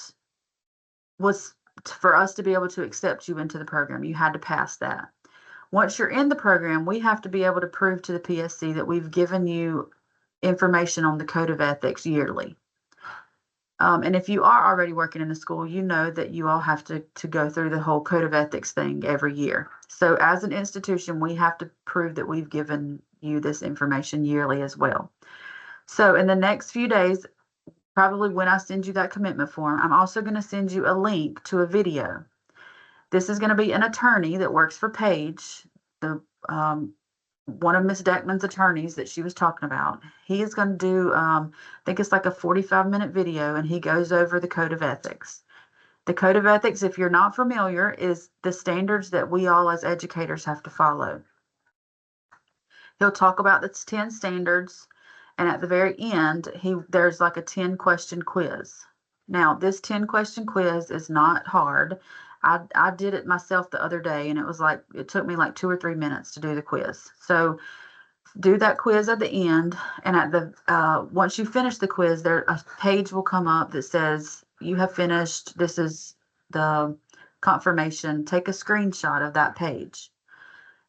was for us to be able to accept you into the program. You had to pass that. Once you're in the program, we have to be able to prove to the PSC that we've given you information on the Code of Ethics yearly. And if you are already working in the school, you know that you all have to go through the whole Code of Ethics thing every year. So as an institution, we have to prove that we've given you this information yearly as well. So in the next few days, probably when I send you that commitment form, I'm also going to send you a link to a video. This is going to be an attorney that works for Paige, the one of Miss Deckman's attorneys that she was talking about. He is going to do, I think it's like a 45-minute video, and he goes over the Code of Ethics. The Code of Ethics, if you're not familiar, is the standards that we all as educators have to follow. He'll talk about the 10 standards, and at the very end, there's like a 10-question quiz. Now, this 10-question quiz is not hard. I did it myself the other day, and it took me like 2 or 3 minutes to do the quiz. So do that quiz at the end, and once you finish the quiz, a page will come up that says you have finished. This is the confirmation. Take a screenshot of that page,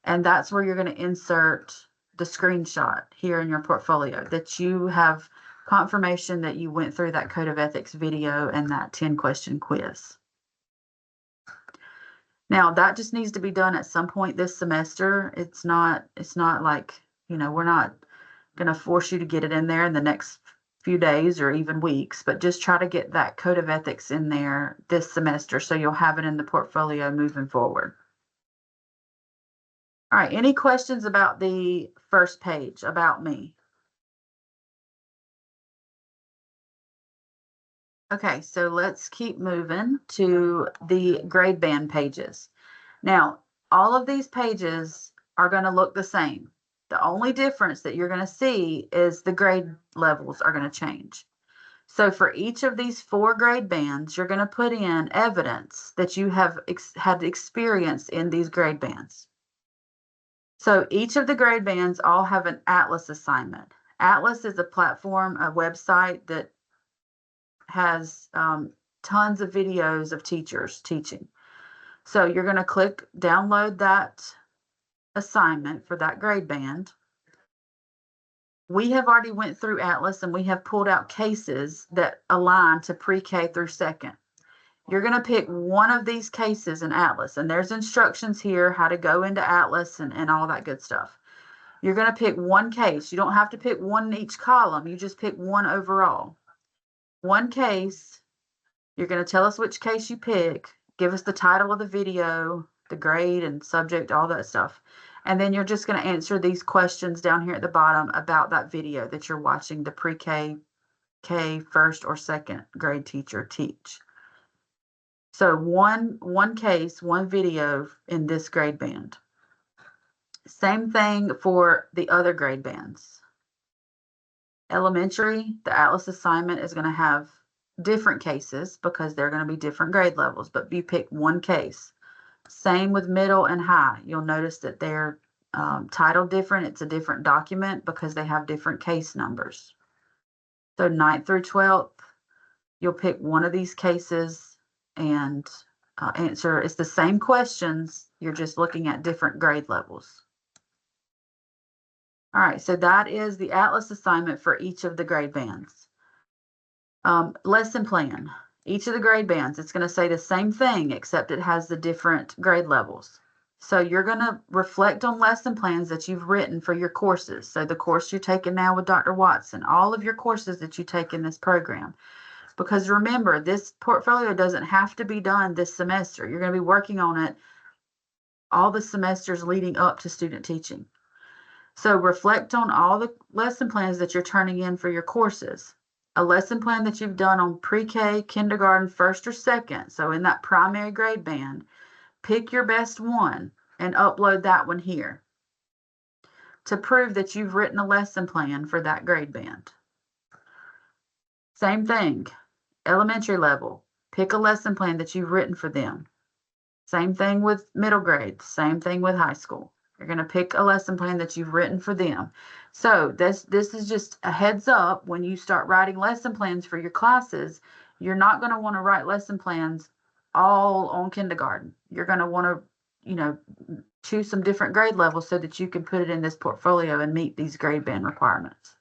and that's where you're going to insert the screenshot here in your portfolio, that you have confirmation that you went through that Code of Ethics video and that 10-question quiz. Now, that just needs to be done at some point this semester. It's not like, we're not going to force you to get it in there in the next few days or even weeks, but just try to get that Code of Ethics in there this semester so you'll have it in the portfolio moving forward. All right, any questions about the first page, about me? Okay, so let's keep moving to the grade band pages. Now, all of these pages are going to look the same. The only difference that you're going to see is the grade levels are going to change. So for each of these 4 grade bands, you're going to put in evidence that you have had experience in these grade bands. So each of the grade bands all have an Atlas assignment. Atlas is a platform, a website that has tons of videos of teachers teaching. So you're going to click download that assignment for that grade band. We have already went through Atlas, and we have pulled out cases that align to pre-K through second. You're going to pick one of these cases in Atlas, and there's instructions here how to go into Atlas and all that good stuff. You're going to pick one case. You don't have to pick one in each column. You just pick one overall. One case. You're going to tell us which case you pick, give us the title of the video, the grade and subject, all that stuff. And then you're just going to answer these questions down here at the bottom about that video that you're watching the pre-K, first or second grade teacher teach. So one case, one video in this grade band. Same thing for the other grade bands. Elementary, the Atlas assignment is going to have different cases because they're going to be different grade levels, but you pick one case. Same with middle and high. You'll notice that they're titled different. It's a different document because they have different case numbers. So 9th through 12th, you'll pick one of these cases and answer. It's the same questions. You're just looking at different grade levels. All right, so that is the Atlas assignment for each of the grade bands. Lesson plan. Each of the grade bands, it's going to say the same thing, except it has the different grade levels. So you're going to reflect on lesson plans that you've written for your courses. So the course you're taking now with Dr. Watson, all of your courses that you take in this program. Because remember, this portfolio doesn't have to be done this semester. You're going to be working on it all the semesters leading up to student teaching. So reflect on all the lesson plans that you're turning in for your courses. A lesson plan that you've done on pre-K, kindergarten, first or second. So in that primary grade band, pick your best one and upload that one here to prove that you've written a lesson plan for that grade band. Same thing, elementary level, pick a lesson plan that you've written for them. Same thing with middle grade, same thing with high school. You're going to pick a lesson plan that you've written for them. So this is just a heads up. When you start writing lesson plans for your classes, you're not going to want to write lesson plans all on kindergarten. You're going to want to choose some different grade levels so that you can put it in this portfolio and meet these grade band requirements.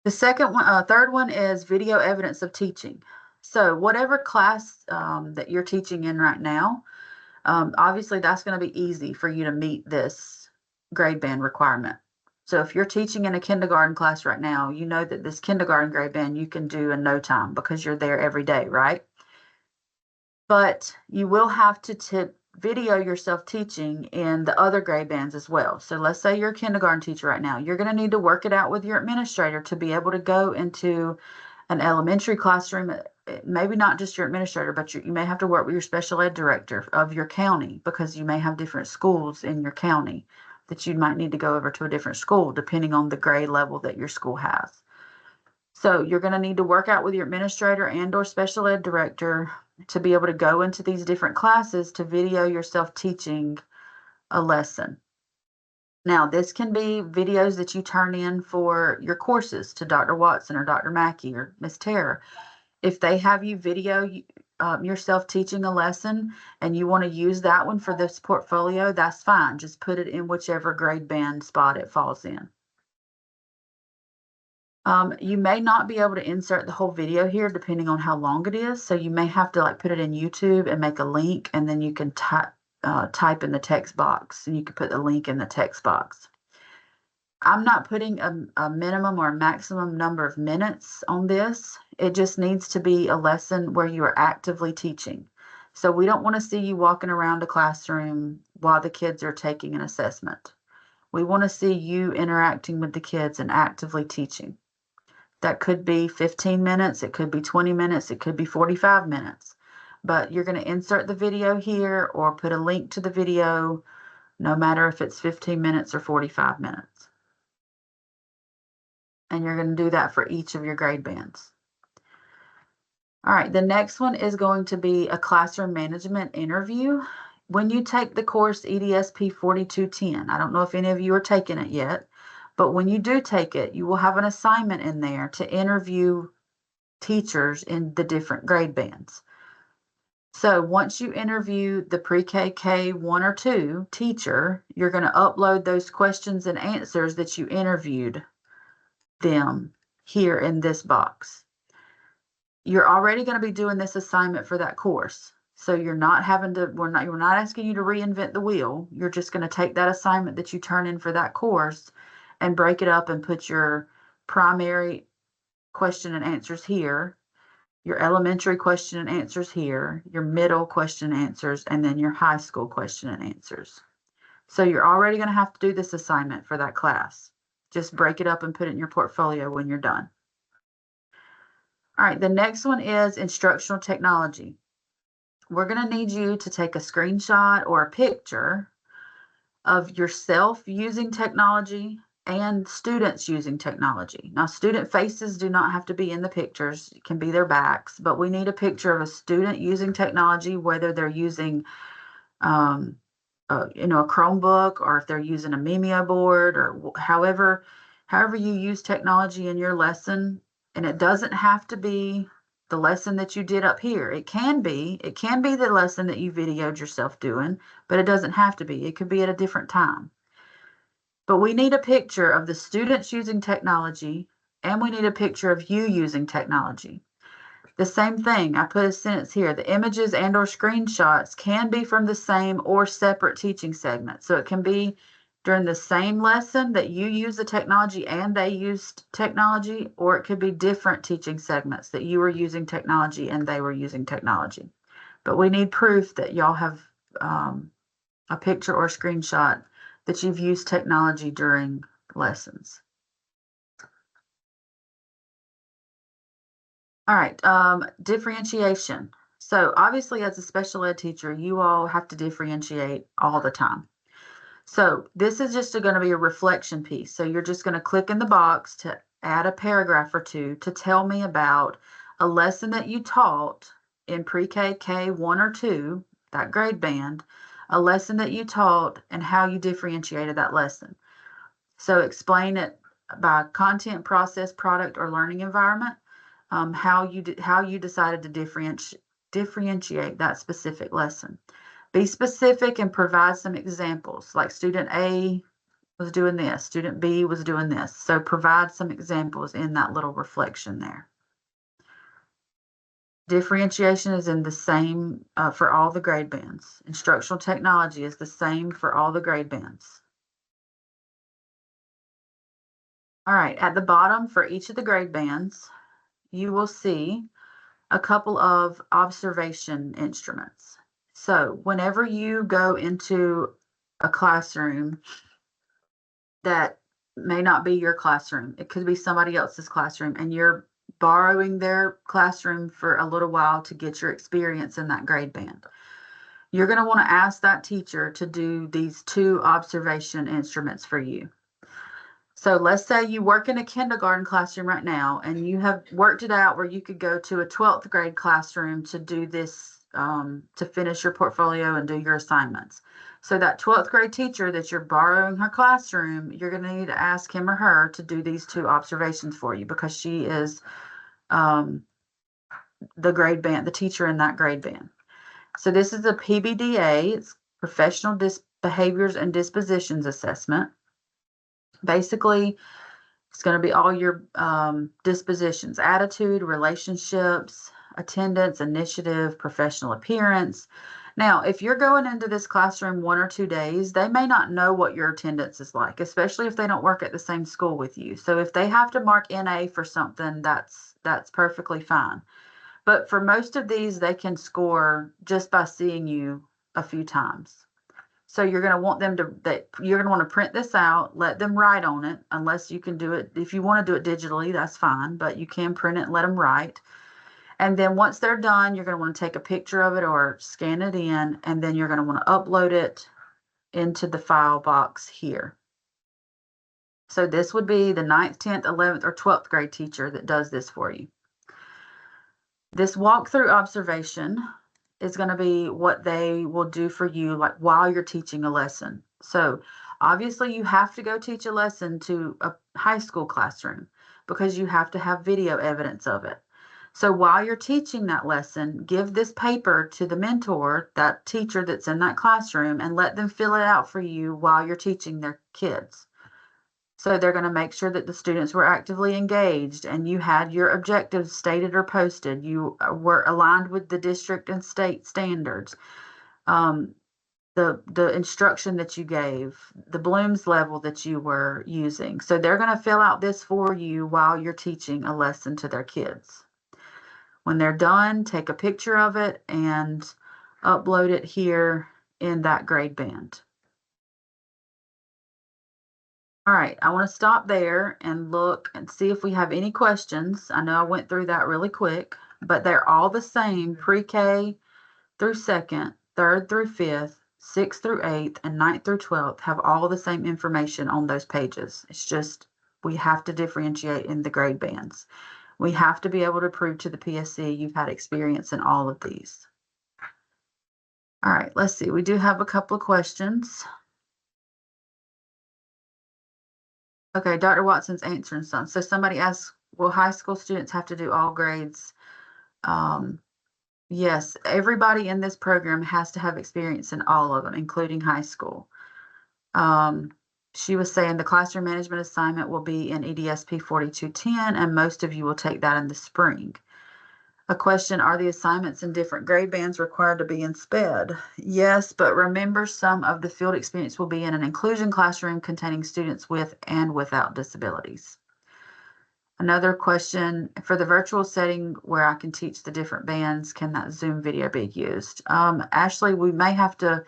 The third one is video evidence of teaching. So whatever class that you're teaching in right now, obviously that's going to be easy for you to meet this grade band requirement. So if you're teaching in a kindergarten class right now, you know that this kindergarten grade band you can do in no time because you're there every day, right? But you will have to video yourself teaching in the other grade bands as well. So let's say you're a kindergarten teacher right now. You're going to need to work it out with your administrator to be able to go into an elementary classroom. Maybe not just your administrator, but you may have to work with your special ed director of your county, because you may have different schools in your county that you might need to go over to a different school depending on the grade level that your school has. So you're going to need to work out with your administrator and or special ed director to be able to go into these different classes to video yourself teaching a lesson. Now, this can be videos that you turn in for your courses to Dr. Watson or Dr. Mackey or Miss Tara. If they have you video yourself teaching a lesson and you want to use that one for this portfolio, that's fine. Just put it in whichever grade band spot it falls in. You may not be able to insert the whole video here depending on how long it is. So you may have to put it in YouTube and make a link, and then you can type in the text box, and you can put the link in the text box. I'm not putting a minimum or a maximum number of minutes on this. It just needs to be a lesson where you are actively teaching. So we don't want to see you walking around a classroom while the kids are taking an assessment. We want to see you interacting with the kids and actively teaching. That could be 15 minutes, it could be 20 minutes, it could be 45 minutes. But you're going to insert the video here or put a link to the video, no matter if it's 15 minutes or 45 minutes. And you're going to do that for each of your grade bands. All right, the next one is going to be a classroom management interview. When you take the course EDSP 4210, I don't know if any of you are taking it yet, but when you do take it, you will have an assignment in there to interview teachers in the different grade bands. So once you interview the pre-K, K1 or 2 teacher, you're going to upload those questions and answers that you interviewed them here in this box. You're already going to be doing this assignment for that course. So you're not having to, we're not asking you to reinvent the wheel. You're just going to take that assignment that you turn in for that course and break it up and put your primary question and answers here, your elementary question and answers here, your middle question and answers, and then your high school question and answers. So you're already going to have to do this assignment for that class. Just break it up and put it in your portfolio when you're done. All right, the next one is instructional technology. We're going to need you to take a screenshot or a picture of yourself using technology and students using technology. Now, student faces do not have to be in the pictures. It can be their backs, but we need a picture of a student using technology, whether they're using a Chromebook, or if they're using a Mimeo board, or however you use technology in your lesson. And it doesn't have to be the lesson that you did up here. It can be the lesson that you videoed yourself doing, but it doesn't have to be. It could be at a different time. But we need a picture of the students using technology, and we need a picture of you using technology. The same thing, I put a sentence here. The images and or screenshots can be from the same or separate teaching segment. So it can be during the same lesson that you use the technology and they used technology, or it could be different teaching segments that you were using technology and they were using technology. But we need proof that y'all have a picture or screenshot that you've used technology during lessons. All right, differentiation. So obviously as a special ed teacher, you all have to differentiate all the time. So this is just going to be a reflection piece. So you're just going to click in the box to add a paragraph or two to tell me about a lesson that you taught in pre-K, K1 or 2, that grade band, a lesson that you taught and how you differentiated that lesson. So explain it by content, process, product, or learning environment, how you decided to differentiate that specific lesson. Be specific and provide some examples, like student A was doing this, student B was doing this. So provide some examples in that little reflection there. Differentiation is in the same for all the grade bands. Instructional technology is the same for all the grade bands. All right, at the bottom for each of the grade bands, you will see a couple of observation instruments. So whenever you go into a classroom that may not be your classroom, it could be somebody else's classroom, and you're borrowing their classroom for a little while to get your experience in that grade band, you're going to want to ask that teacher to do these 2 observation instruments for you. So let's say you work in a kindergarten classroom right now, and you have worked it out where you could go to a 12th grade classroom to do this, to finish your portfolio and do your assignments. So that 12th grade teacher that you're borrowing her classroom, you're going to need to ask him or her to do these 2 observations for you, because she is the grade band, the teacher in that grade band. So this is a PBDA, it's Professional Behaviors and Dispositions Assessment. Basically, it's going to be all your dispositions, attitude, relationships, attendance, initiative, professional appearance. Now, if you're going into this classroom 1 or 2 days, they may not know what your attendance is like, especially if they don't work at the same school with you. So if they have to mark NA for something, that's perfectly fine. But for most of these, they can score just by seeing you a few times. So you're going to want them to, you're going to want to print this out, let them write on it, unless you can do it. If you want to do it digitally, that's fine, but you can print it and let them write. And then once they're done, you're going to want to take a picture of it or scan it in, and then you're going to want to upload it into the file box here. So this would be the 9th, 10th, 11th, or 12th grade teacher that does this for you. This walkthrough observation is going to be what they will do for you, like while you're teaching a lesson. So obviously you have to go teach a lesson to a high school classroom because you have to have video evidence of it. So while you're teaching that lesson, give this paper to the mentor, that teacher that's in that classroom, and let them fill it out for you while you're teaching their kids. So they're going to make sure that the students were actively engaged and you had your objectives stated or posted. You were aligned with the district and state standards. The instruction that you gave, the Bloom's level that you were using. So they're going to fill out this for you while you're teaching a lesson to their kids. When they're done, take a picture of it and upload it here in that grade band. All right, I want to stop there and look and see if we have any questions. I know I went through that really quick, but they're all the same, pre-K through 2nd, 3rd through 5th, 6th through 8th, and 9th through 12th have all the same information on those pages. It's just we have to differentiate in the grade bands. We have to be able to prove to the PSC you've had experience in all of these. All right, let's see. We do have a couple of questions. Okay, Dr. Watson's answering some. So somebody asks, will high school students have to do all grades? Yes, everybody in this program has to have experience in all of them, including high school. She was saying the classroom management assignment will be in EDSP 4210, and most of you will take that in the spring. A question, are the assignments in different grade bands required to be in SPED? Yes, but remember some of the field experience will be in an inclusion classroom containing students with and without disabilities. Another question, for the virtual setting where I can teach the different bands, can that Zoom video be used? Ashley, we may have to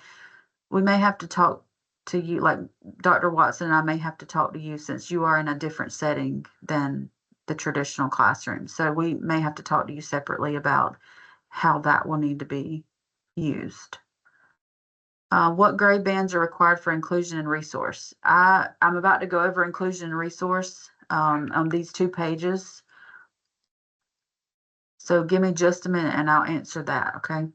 talk to you, like Dr. Watson and I may have to talk to you since you are in a different setting than the traditional classroom. So we may have to talk to you separately about how that will need to be used. What grade bands are required for inclusion and resource? I'm about to go over inclusion and resource on these 2 pages. So give me just a minute and I'll answer that, okay?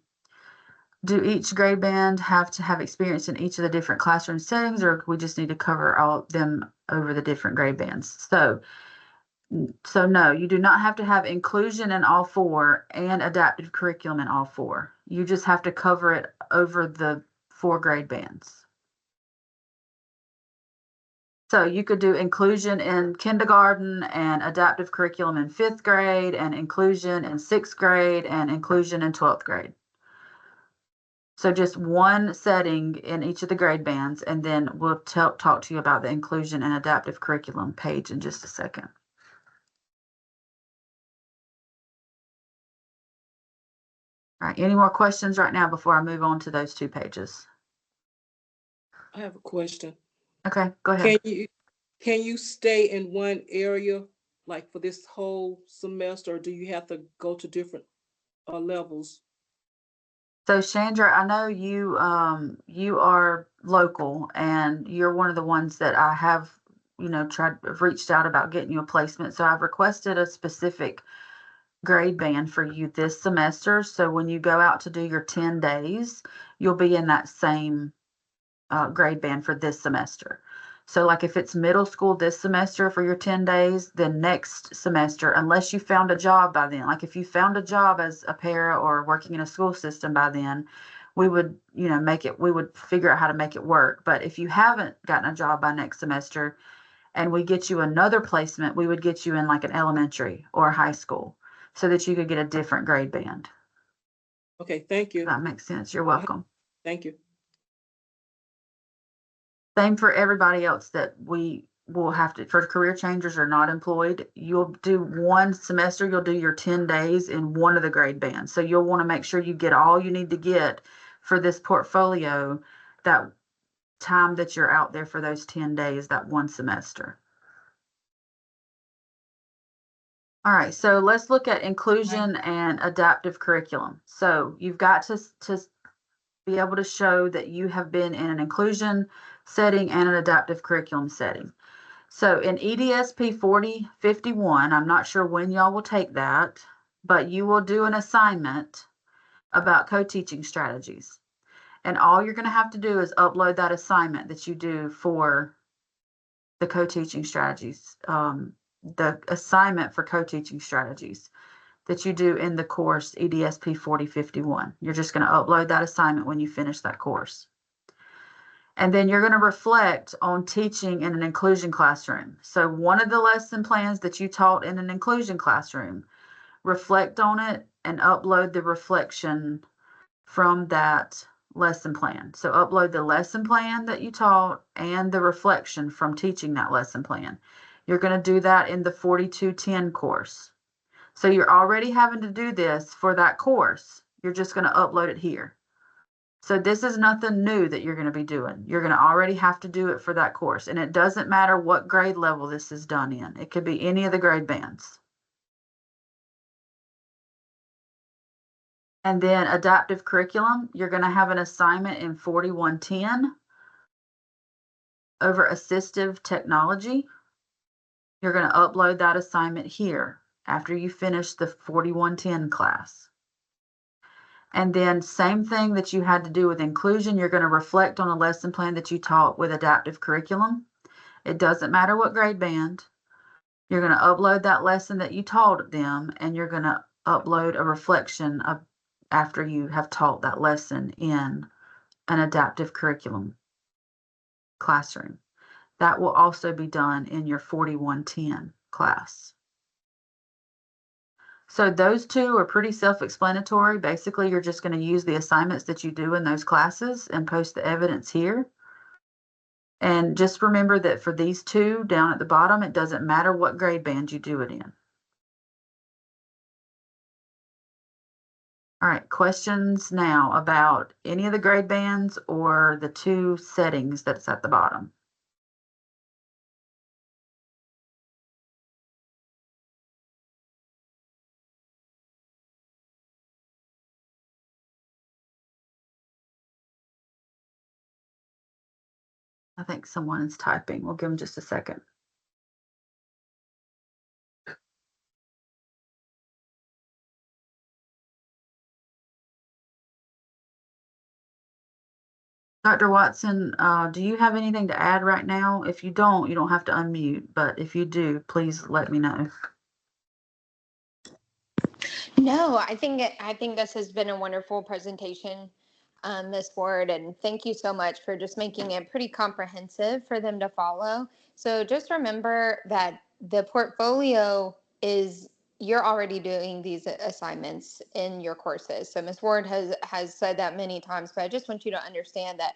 Do each grade band have to have experience in each of the different classroom settings, or we just need to cover all of them over the different grade bands? So no, you do not have to have inclusion in all 4 and adaptive curriculum in all 4. You just have to cover it over the 4 grade bands. So you could do inclusion in kindergarten and adaptive curriculum in 5th grade and inclusion in 6th grade and inclusion in 12th grade. So just one setting in each of the grade bands, and then we'll talk to you about the inclusion and adaptive curriculum page in just a second. All right, any more questions right now before I move on to those 2 pages? I have a question. Okay, go ahead. Can you stay in one area like for this whole semester, or do you have to go to different levels? So Chandra, I know you you are local and you're one of the ones that I have, reached out about getting you a placement. So I've requested a specific grade band for you this semester. So when you go out to do your 10 days, you'll be in that same grade band for this semester. So like if it's middle school this semester for your 10 days, then next semester, unless you found a job by then, like if you found a job as a para or working in a school system by then, we would, we would figure out how to make it work. But if you haven't gotten a job by next semester and we get you another placement, we would get you in like an elementary or a high school so that you could get a different grade band. Okay, thank you. That makes sense. You're welcome. Thank you. Same for everybody else that we will have to, for career changers or not employed, you'll do one semester, you'll do your 10 days in one of the grade bands. So you'll want to make sure you get all you need to get for this portfolio that time that you're out there for those 10 days, that one semester. All right, so let's look at inclusion and adaptive curriculum. So you've got to be able to show that you have been in an inclusion setting and an adaptive curriculum setting. So in EDSP 4051, I'm not sure when y'all will take that, but you will do an assignment about co-teaching strategies. And all you're going to have to do is upload that assignment that you do for the co-teaching strategies, the assignment for co-teaching strategies that you do in the course EDSP 4051. You're just going to upload that assignment when you finish that course. And then you're going to reflect on teaching in an inclusion classroom. So one of the lesson plans that you taught in an inclusion classroom, reflect on it and upload the reflection from that lesson plan. So upload the lesson plan that you taught and the reflection from teaching that lesson plan. You're going to do that in the 4210 course. So you're already having to do this for that course. You're just going to upload it here. So this is nothing new that you're going to be doing. You're going to already have to do it for that course. And it doesn't matter what grade level this is done in. It could be any of the grade bands. And then adaptive curriculum, you're going to have an assignment in 4110 over assistive technology. You're going to upload that assignment here after you finish the 4110 class. And then same thing that you had to do with inclusion, you're going to reflect on a lesson plan that you taught with adaptive curriculum. It doesn't matter what grade band. You're going to upload that lesson that you taught them, and you're going to upload a reflection of after you have taught that lesson in an adaptive curriculum classroom. That will also be done in your 4110 class. So those two are pretty self-explanatory. Basically, you're just going to use the assignments that you do in those classes and post the evidence here. And just remember that for these two down at the bottom, it doesn't matter what grade band you do it in. All right, questions now about any of the grade bands or the two settings that's at the bottom. I think someone is typing. We'll give them just a second. Dr. Watson, do you have anything to add right now? If you don't, you don't have to unmute, but if you do, please let me know. No, I think this has been a wonderful presentation. Ms. Ward, and thank you so much for just making it pretty comprehensive for them to follow. So just remember that the portfolio is, you're already doing these assignments in your courses. So Ms. Ward has said that many times, but I just want you to understand that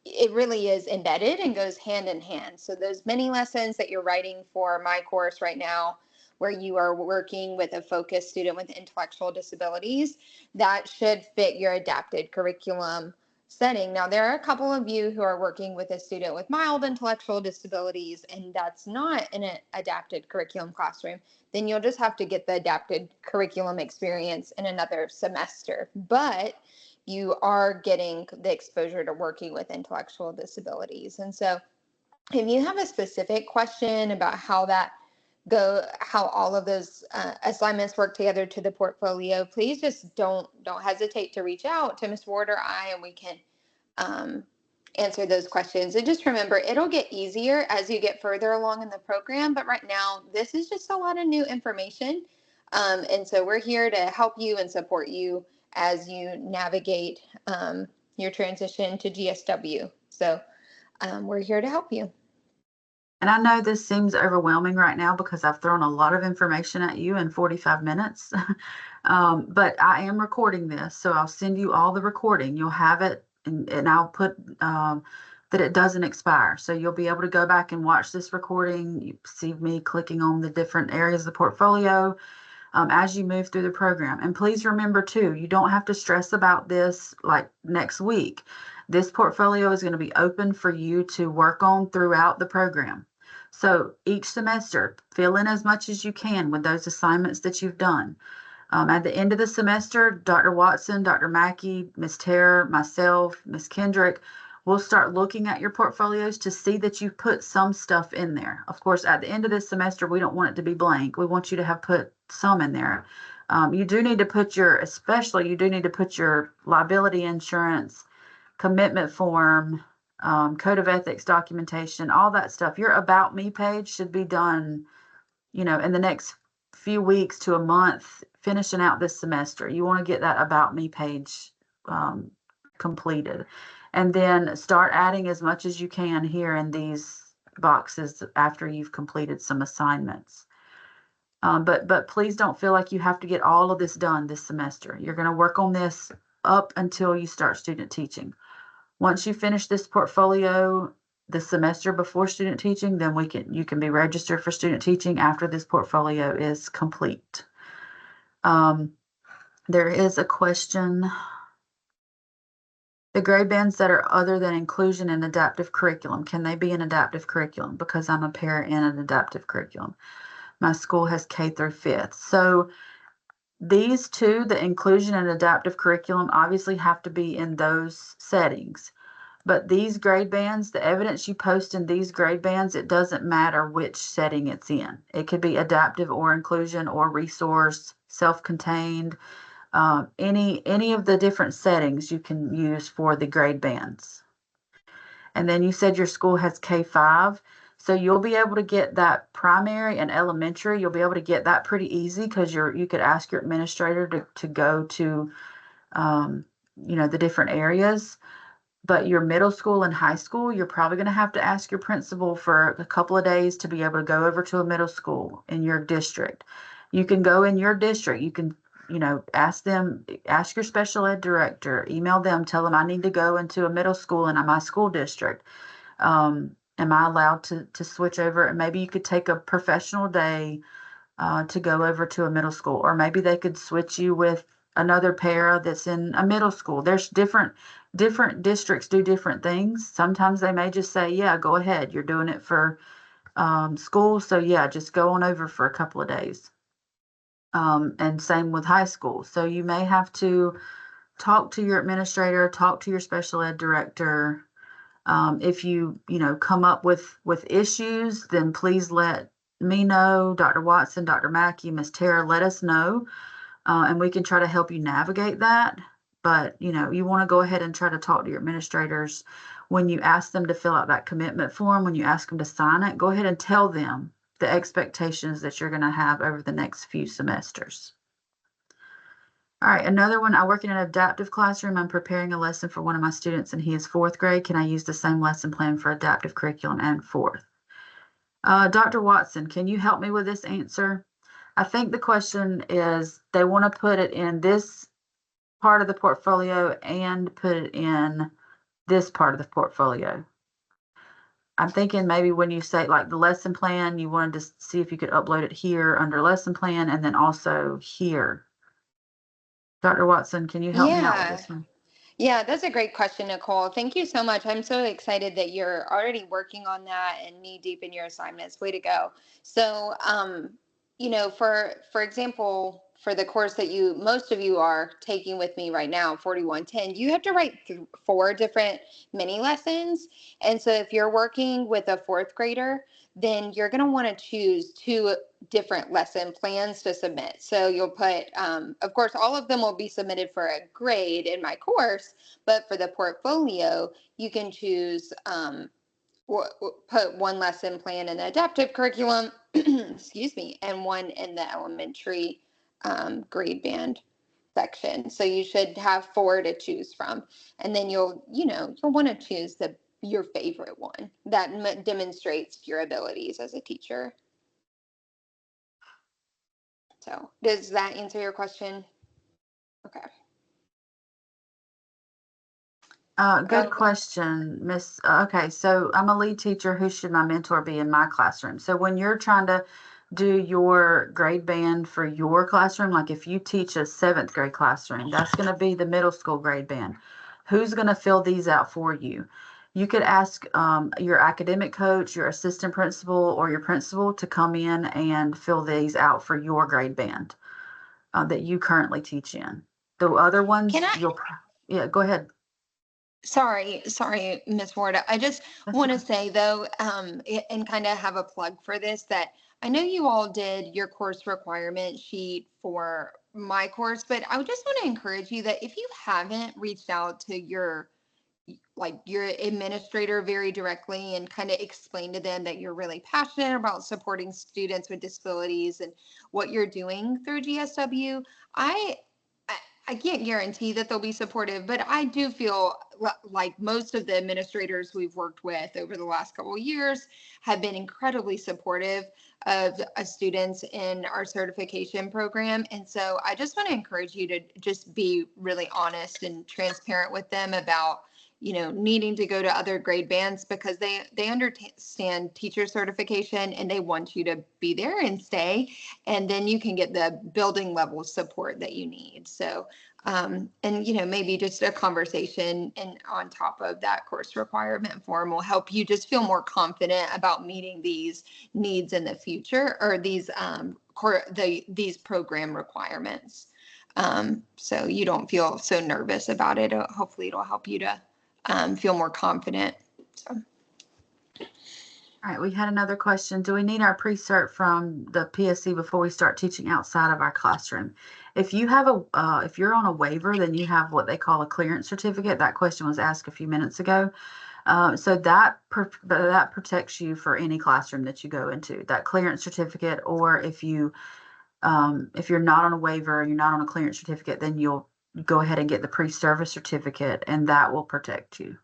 it really is embedded and goes hand in hand. So those mini lessons that you're writing for my course right now, where you are working with a focused student with intellectual disabilities, that should fit your adapted curriculum setting. Now, there are a couple of you who are working with a student with mild intellectual disabilities, and that's not in an adapted curriculum classroom. Then you'll just have to get the adapted curriculum experience in another semester. But you are getting the exposure to working with intellectual disabilities. And so if you have a specific question about how all of those assignments work together to the portfolio, please just don't hesitate to reach out to Ms. Ward or I, and we can answer those questions. And just remember, it'll get easier as you get further along in the program, but right now this is just a lot of new information. And so we're here to help you and support you as you navigate your transition to GSW. So we're here to help you. And I know this seems overwhelming right now because I've thrown a lot of information at you in 45 minutes, but I am recording this, so I'll send you all the recording. You'll have it, and I'll put that it doesn't expire. So you'll be able to go back and watch this recording. You see me clicking on the different areas of the portfolio as you move through the program. And please remember too, you don't have to stress about this like next week. This portfolio is going to be open for you to work on throughout the program. So each semester, fill in as much as you can with those assignments that you've done. At the end of the semester, Dr. Watson, Dr. Mackey, Ms. Terra, myself, Ms. Kendrick, we'll start looking at your portfolios to see that you've put some stuff in there. Of course, at the end of this semester, we don't want it to be blank. We want you to have put some in there. You do need to put your liability insurance, commitment form, code of ethics documentation, all that stuff. Your About Me page should be done, in the next few weeks to a month, finishing out this semester. You want to get that About Me page completed. And then start adding as much as you can here in these boxes after you've completed some assignments. But please don't feel like you have to get all of this done this semester. You're going to work on this up until you start student teaching. Once you finish this portfolio the semester before student teaching, then you can be registered for student teaching after this portfolio is complete. There is a question. The grade bands that are other than inclusion and adaptive curriculum, can they be an adaptive curriculum? Because I'm a parent in an adaptive curriculum. My school has K through 5th. So these two, the inclusion and adaptive curriculum, obviously have to be in those settings. But these grade bands, the evidence you post in these grade bands, it doesn't matter which setting it's in. It could be adaptive or inclusion or resource, self-contained, any of the different settings you can use for the grade bands. And then you said your school has K-5. So you'll be able to get that primary and elementary. You'll be able to get that pretty easy because you could ask your administrator to go to, the different areas. But your middle school and high school, you're probably going to have to ask your principal for a couple of days to be able to go over to a middle school in your district. You can go in your district. You can, ask your special ed director, email them, tell them I need to go into a middle school in my school district. Am I allowed to switch over? And maybe you could take a professional day to go over to a middle school, or maybe they could switch you with another para that's in a middle school. There's different districts do different things. Sometimes they may just say, yeah, go ahead. You're doing it for school. So yeah, just go on over for a couple of days. And same with high school. So you may have to talk to your administrator, talk to your special ed director. If you come up with issues, then please let me know, Dr. Watson, Dr. Mackey, Ms. Terra, let us know, and we can try to help you navigate that. But, you want to go ahead and try to talk to your administrators. When you ask them to fill out that commitment form, when you ask them to sign it, go ahead and tell them the expectations that you're going to have over the next few semesters. All right, another one. I work in an adaptive classroom. I'm preparing a lesson for one of my students and he is 4th grade. Can I use the same lesson plan for adaptive curriculum and 4th? Dr. Watson, can you help me with this answer? I think the question is they want to put it in this part of the portfolio and put it in this part of the portfolio. I'm thinking maybe when you say like the lesson plan, you wanted to see if you could upload it here under lesson plan and then also here. Dr. Watson, can you help me out with Yeah. this one? Yeah, that's a great question, Nicole. Thank you so much. I'm so excited that you're already working on that and knee deep in your assignments. Way to go. So, for example, for the course that most of you are taking with me right now, 4110, you have to write 4 different mini lessons. And so if you're working with a 4th grader, then you're going to want to choose 2 different lesson plans to submit. So you'll put, of course, all of them will be submitted for a grade in my course, but for the portfolio, you can choose, put 1 lesson plan in the adaptive curriculum, excuse me, and 1 in the elementary grade band section. So you should have 4 to choose from. And then you'll want to choose your favorite one that demonstrates your abilities as a teacher. So does that answer your question? Okay. Good question, Miss. Okay, so I'm a lead teacher. Who should my mentor be in my classroom? So when you're trying to do your grade band for your classroom, like if you teach a 7th grade classroom, that's going to be the middle school grade band. Who's going to fill these out for you? You could ask your academic coach, your assistant principal, or your principal to come in and fill these out for your grade band that you currently teach in. The other ones, yeah, go ahead. Sorry, Miss Ward. I just want to say though, and kind of have a plug for this, that I know you all did your course requirement sheet for my course, but I would just want to encourage you that if you haven't reached out to your administrator very directly and kind of explain to them that you're really passionate about supporting students with disabilities and what you're doing through GSW, I can't guarantee that they'll be supportive, but I do feel like most of the administrators we've worked with over the last couple of years have been incredibly supportive of students in our certification program. And so I just want to encourage you to just be really honest and transparent with them about needing to go to other grade bands, because they understand teacher certification and they want you to be there and stay, and then you can get the building level support that you need. So, and maybe just a conversation and on top of that course requirement form will help you just feel more confident about meeting these needs in the future, or these these program requirements. So you don't feel so nervous about it. Hopefully it'll help you to feel more confident. So. All right, we had another question. Do we need our pre-cert from the PSC before we start teaching outside of our classroom? If you have if you're on a waiver, then you have what they call a clearance certificate. That question was asked a few minutes ago. So that protects you for any classroom that you go into. That clearance certificate, or if you're not on a waiver, you're not on a clearance certificate, then you'll go ahead and get the pre-service certificate, and that will protect you.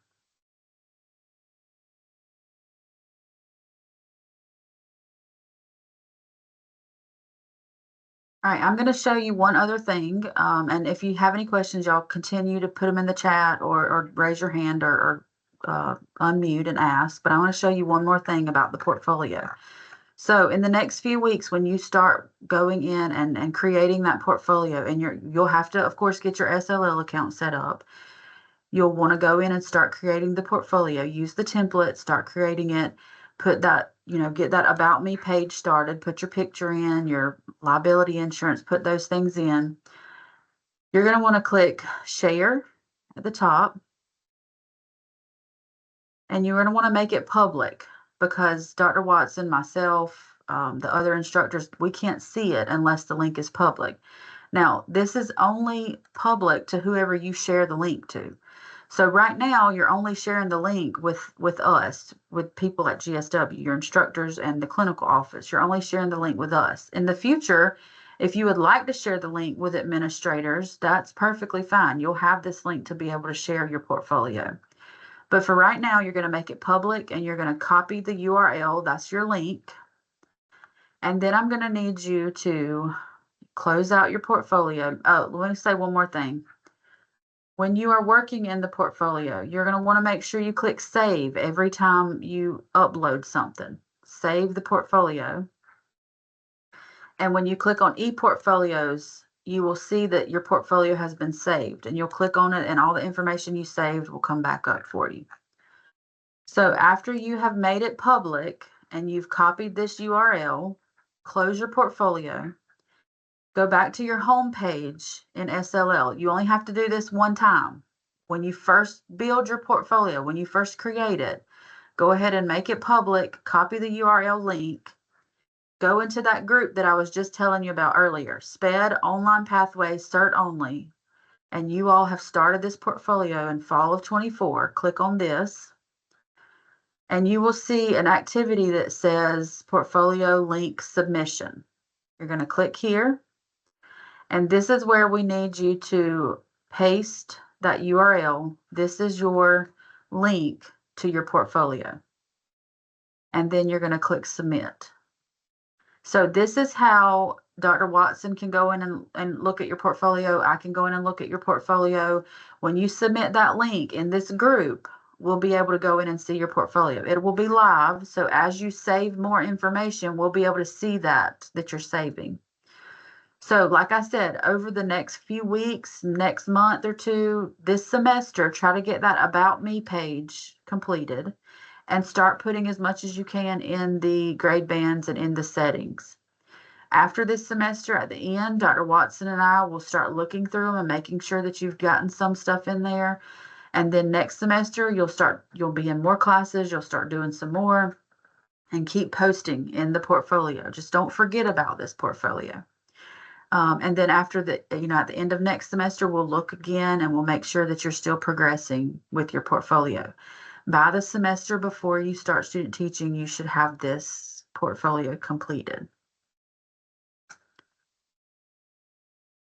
All right, I'm going to show you one other thing. And if you have any questions, y'all continue to put them in the chat or raise your hand or unmute and ask. But I want to show you one more thing about the portfolio. So in the next few weeks, when you start going in and creating that portfolio, and you'll have to, of course, get your SLL account set up. You'll want to go in and start creating the portfolio. Use the template, start creating it, put that, get that About Me page started, put your picture in, your liability insurance, put those things in. You're going to want to click Share at the top. And you're going to want to make it public, because Dr. Watson, myself, the other instructors, we can't see it unless the link is public. Now, this is only public to whoever you share the link to. So right now, you're only sharing the link with us, with people at GSW, your instructors and the clinical office. You're only sharing the link with us. In the future, If you would like to share the link with administrators, that's perfectly fine. You'll have this link to be able to share your portfolio. But for right now, you're going to make it public and you're going to copy the URL. That's your link. And then I'm going to need you to close out your portfolio. Oh, let me say one more thing. When you are working in the portfolio, you're going to want to make sure you click save every time you upload something. Save the portfolio. And when you click on ePortfolios, you will see that your portfolio has been saved, and you'll click on it and all the information you saved will come back up for you. So after you have made it public and you've copied this URL, close your portfolio, go back to your home page in SLL. You only have to do this one time. When you first build your portfolio, when you first create it, go ahead and make it public, copy the URL link, go into that group that I was just telling you about earlier, SPED Online Pathway Cert Only, and you all have started this portfolio in fall of 24. Click on this, and you will see an activity that says Portfolio Link Submission. You're going to click here, and this is where we need you to paste that URL. This is your link to your portfolio, and then you're going to click Submit. So this is how Dr. Watson can go in and look at your portfolio. I can go in and look at your portfolio. When you submit that link in this group, we'll be able to go in and see your portfolio. It will be live. So as you save more information, we'll be able to see that you're saving. So like I said, over the next few weeks, next month or two, this semester, try to get that About Me page completed. And start putting as much as you can in the grade bands and in the settings. After this semester, at the end, Dr. Watson and I will start looking through them and making sure that you've gotten some stuff in there. And then next semester, you'll be in more classes, you'll start doing some more, and keep posting in the portfolio. Just don't forget about this portfolio. And then after at the end of next semester, we'll look again and we'll make sure that you're still progressing with your portfolio. By the semester before you start student teaching, you should have this portfolio completed.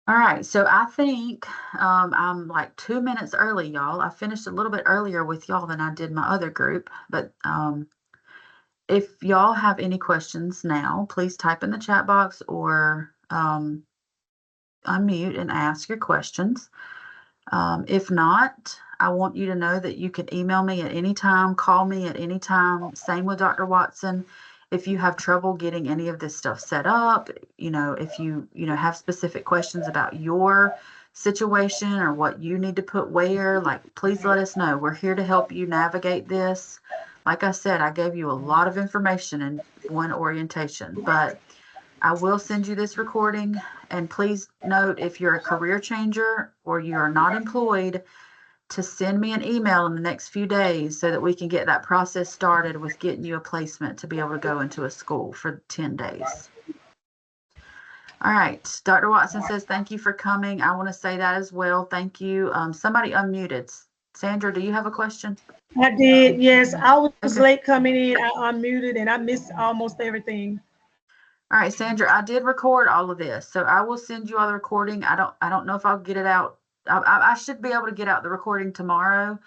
All right, so I think I'm like 2 minutes early, y'all. I finished a little bit earlier with y'all than I did my other group, but if y'all have any questions now, please type in the chat box or unmute and ask your questions. If not, I want you to know that you can email me at any time, call me at any time. Same with Dr. Watson. If you have trouble getting any of this stuff set up, if you have specific questions about your situation or what you need to put where, please let us know. We're here to help you navigate this. Like I said, I gave you a lot of information in one orientation, but I will send you this recording, and please note if you're a career changer or you are not employed, to send me an email in the next few days so that we can get that process started with getting you a placement to be able to go into a school for 10 days. All right, Dr. Watson says, thank you for coming. I want to say that as well. Thank you. Somebody unmuted. Sandra, do you have a question? I did, yes. I was Okay. late coming in. I unmuted and I missed almost everything. All right, Sandra, I did record all of this, so I will send you all the recording. I don't know if I'll get it out. I should be able to get out the recording tomorrow.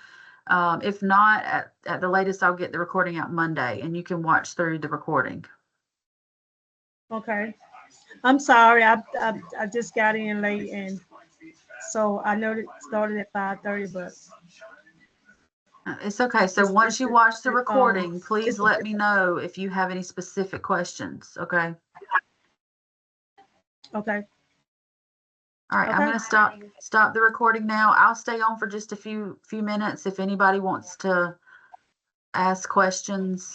If not, at the latest, I'll get the recording out Monday, and you can watch through the recording. Okay. I'm sorry. I just got in late, and so I know it started at 5:30, but It's okay. So once you watch the recording, please let me know if you have any specific questions. Okay. Okay. All right. I'm going to stop the recording now. I'll stay on for just a few minutes if anybody wants to ask questions.